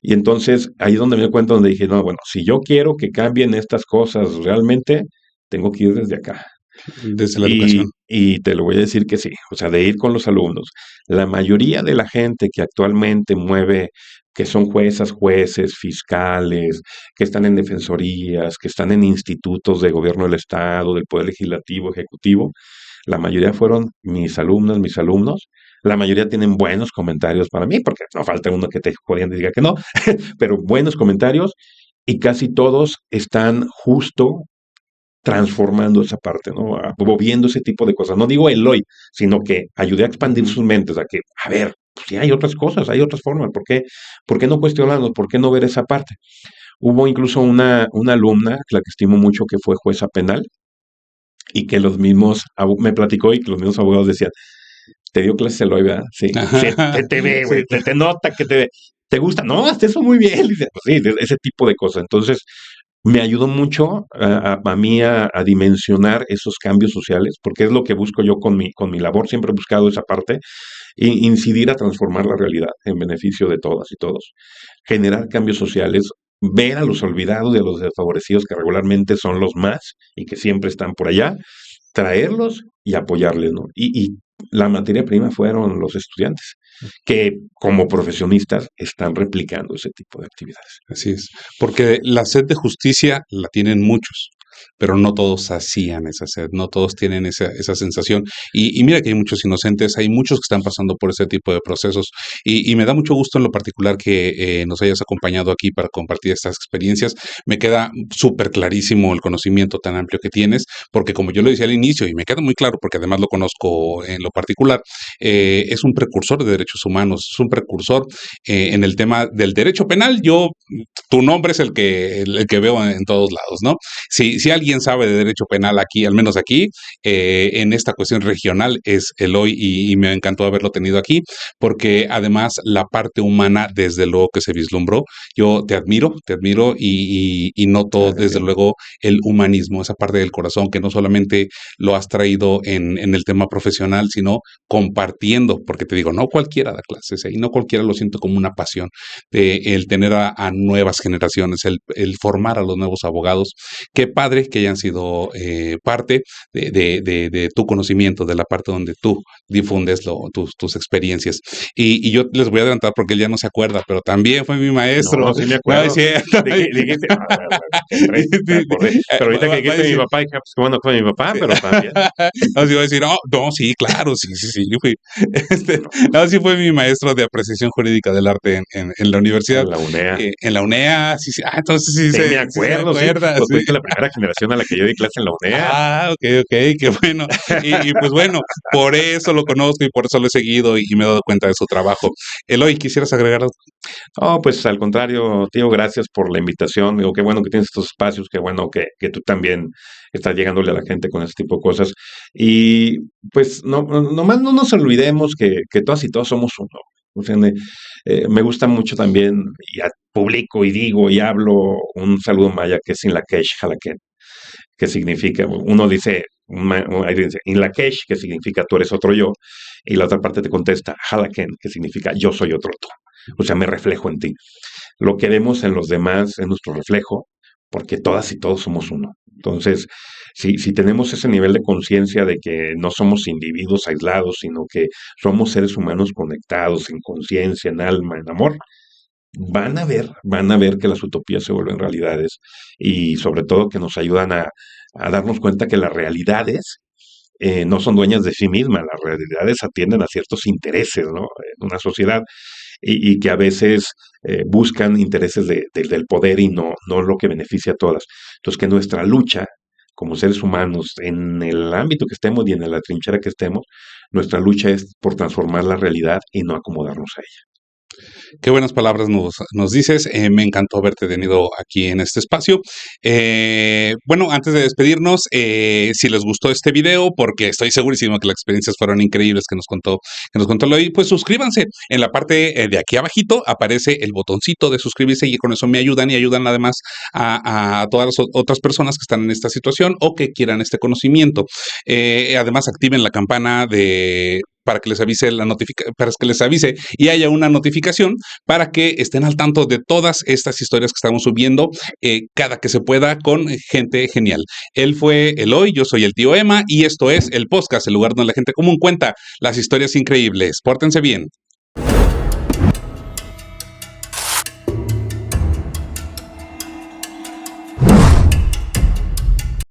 Speaker 1: Y entonces ahí es donde me di cuenta, donde dije, no, bueno, si yo quiero que cambien estas cosas realmente, tengo que ir desde acá.
Speaker 2: desde la educación.
Speaker 1: Y te lo voy a decir que sí, o sea, de ir con los alumnos. La mayoría de la gente que actualmente mueve, que son juezas, jueces, fiscales, que están en defensorías, que están en institutos de gobierno del Estado, del Poder Legislativo, Ejecutivo, la mayoría fueron mis alumnas, mis alumnos. La mayoría tienen buenos comentarios para mí, porque no falta uno que te jodiendo y diga que no, pero buenos comentarios y casi todos están justo transformando esa parte, ¿no? Moviendo ese tipo de cosas. No digo el hoy, sino que ayudé a expandir sus mentes, a que, a ver, pues sí hay otras cosas, hay otras formas, por qué no cuestionarnos? ¿Por qué no ver esa parte? Hubo incluso una alumna, la que estimo mucho, que fue jueza penal, y que los mismos, me platicó y que los mismos abogados decían, te dio clases Eloy, ¿verdad? Sí, te ve,
Speaker 2: Sí,
Speaker 1: güey, te nota que te ve. ¿Te gusta? No, hasta eso muy bien. Dice, pues sí, ese tipo de cosas. Entonces, me ayudó mucho a mí a dimensionar esos cambios sociales, porque es lo que busco yo con mi labor. Siempre he buscado esa parte, incidir a transformar la realidad en beneficio de todas y todos. Generar cambios sociales, ver a los olvidados y a los desfavorecidos, que regularmente son los más y que siempre están por allá, traerlos y apoyarles, ¿no? Y la materia prima fueron los estudiantes, que como profesionistas están replicando ese tipo de actividades.
Speaker 2: así es. Porque la sed de justicia la tienen muchos, pero no todos hacían esa sed, no todos tienen esa sensación. Y mira que hay muchos inocentes, hay muchos que están pasando por ese tipo de procesos. Y me da mucho gusto en lo particular que nos hayas acompañado aquí para compartir estas experiencias. Me queda súper clarísimo el conocimiento tan amplio que tienes, porque como yo lo decía al inicio, y me queda muy claro porque además lo conozco en lo particular, es un precursor de derechos humanos, es un precursor en el tema del derecho penal. Tu nombre es el que veo en todos lados, ¿no? Si alguien sabe de derecho penal aquí, al menos aquí, en esta cuestión regional, es Eloy y me encantó haberlo tenido aquí, porque además la parte humana, desde luego que se vislumbró. Yo te admiro y noto desde
Speaker 1: Gracias.
Speaker 2: luego el humanismo, esa parte del corazón que no solamente lo has traído en el tema profesional, sino compartiendo, porque te digo, no cualquiera da clases, y no cualquiera lo siente como una pasión, el tener a nuevas generaciones, el formar a los nuevos abogados. Qué padre que hayan sido parte de tu conocimiento, de la parte donde tú difundes tus experiencias. Y yo les voy a adelantar porque él ya no se acuerda, pero también fue mi maestro.
Speaker 1: No, sí me
Speaker 2: No es
Speaker 1: acuerdo.
Speaker 2: cierto.
Speaker 1: Dijiste, entré, me acordé. Pero ahorita que
Speaker 2: Va a
Speaker 1: dijiste mi
Speaker 2: decir,
Speaker 1: papá, dije, pues bueno, fue mi papá, pero también.
Speaker 2: no, sí iba a decir, oh, no, sí, claro, sí, sí, sí. No, sí fue mi maestro de apreciación jurídica del arte en la universidad,
Speaker 1: En la UNEA.
Speaker 2: en la UNEA, sí, sí. Ah, entonces
Speaker 1: Sí, me
Speaker 2: sí se
Speaker 1: acuerdo, sí.
Speaker 2: acuerda,
Speaker 1: Pues
Speaker 2: sí.
Speaker 1: fuiste la primera generación a la que yo di clase en la UNEA.
Speaker 2: Ah, ok, qué bueno. Y pues bueno, por eso lo conozco y por eso lo he seguido y me he dado cuenta de su trabajo. Eloy, ¿quisieras agregar algo?
Speaker 1: Oh, pues al contrario, tío, gracias por la invitación. Digo, qué bueno que tienes estos espacios, qué bueno que tú también estás llegándole a la gente con ese tipo de cosas. Y pues nomás no nos olvidemos que todas y todos somos uno. O sea, me gusta mucho también, y publico y digo y hablo un saludo maya que es Inlakesh Halaken, que significa, uno dice, ahí dice Inlakesh, que significa tú eres otro yo, y la otra parte te contesta Halaken, que significa yo soy otro tú. O sea, me reflejo en ti. Lo que vemos en los demás es nuestro reflejo, porque todas y todos somos uno. Entonces, si tenemos ese nivel de conciencia de que no somos individuos aislados, sino que somos seres humanos conectados en conciencia, en alma, en amor, van a ver que las utopías se vuelven realidades y sobre todo que nos ayudan a darnos cuenta que las realidades no son dueñas de sí mismas, las realidades atienden a ciertos intereses, ¿no? En una sociedad y que a veces buscan intereses del poder y no lo que beneficia a todas. Entonces, que nuestra lucha como seres humanos, en el ámbito que estemos y en la trinchera que estemos, nuestra lucha es por transformar la realidad y no acomodarnos a ella.
Speaker 2: Qué buenas palabras nos dices. Me encantó haberte tenido aquí en este espacio. Bueno, antes de despedirnos, si les gustó este video, porque estoy segurísimo que las experiencias fueron increíbles que nos contó Eloy, pues suscríbanse. En la parte de aquí abajito aparece el botoncito de suscribirse y con eso me ayudan y ayudan además a todas las otras personas que están en esta situación o que quieran este conocimiento. Además, activen la campana para que les avise para que les avise y haya una notificación para que estén al tanto de todas estas historias que estamos subiendo cada que se pueda con gente genial. Él fue Eloy, yo soy el tío Emma y esto es el podcast, el lugar donde la gente común cuenta las historias increíbles. Pórtense bien.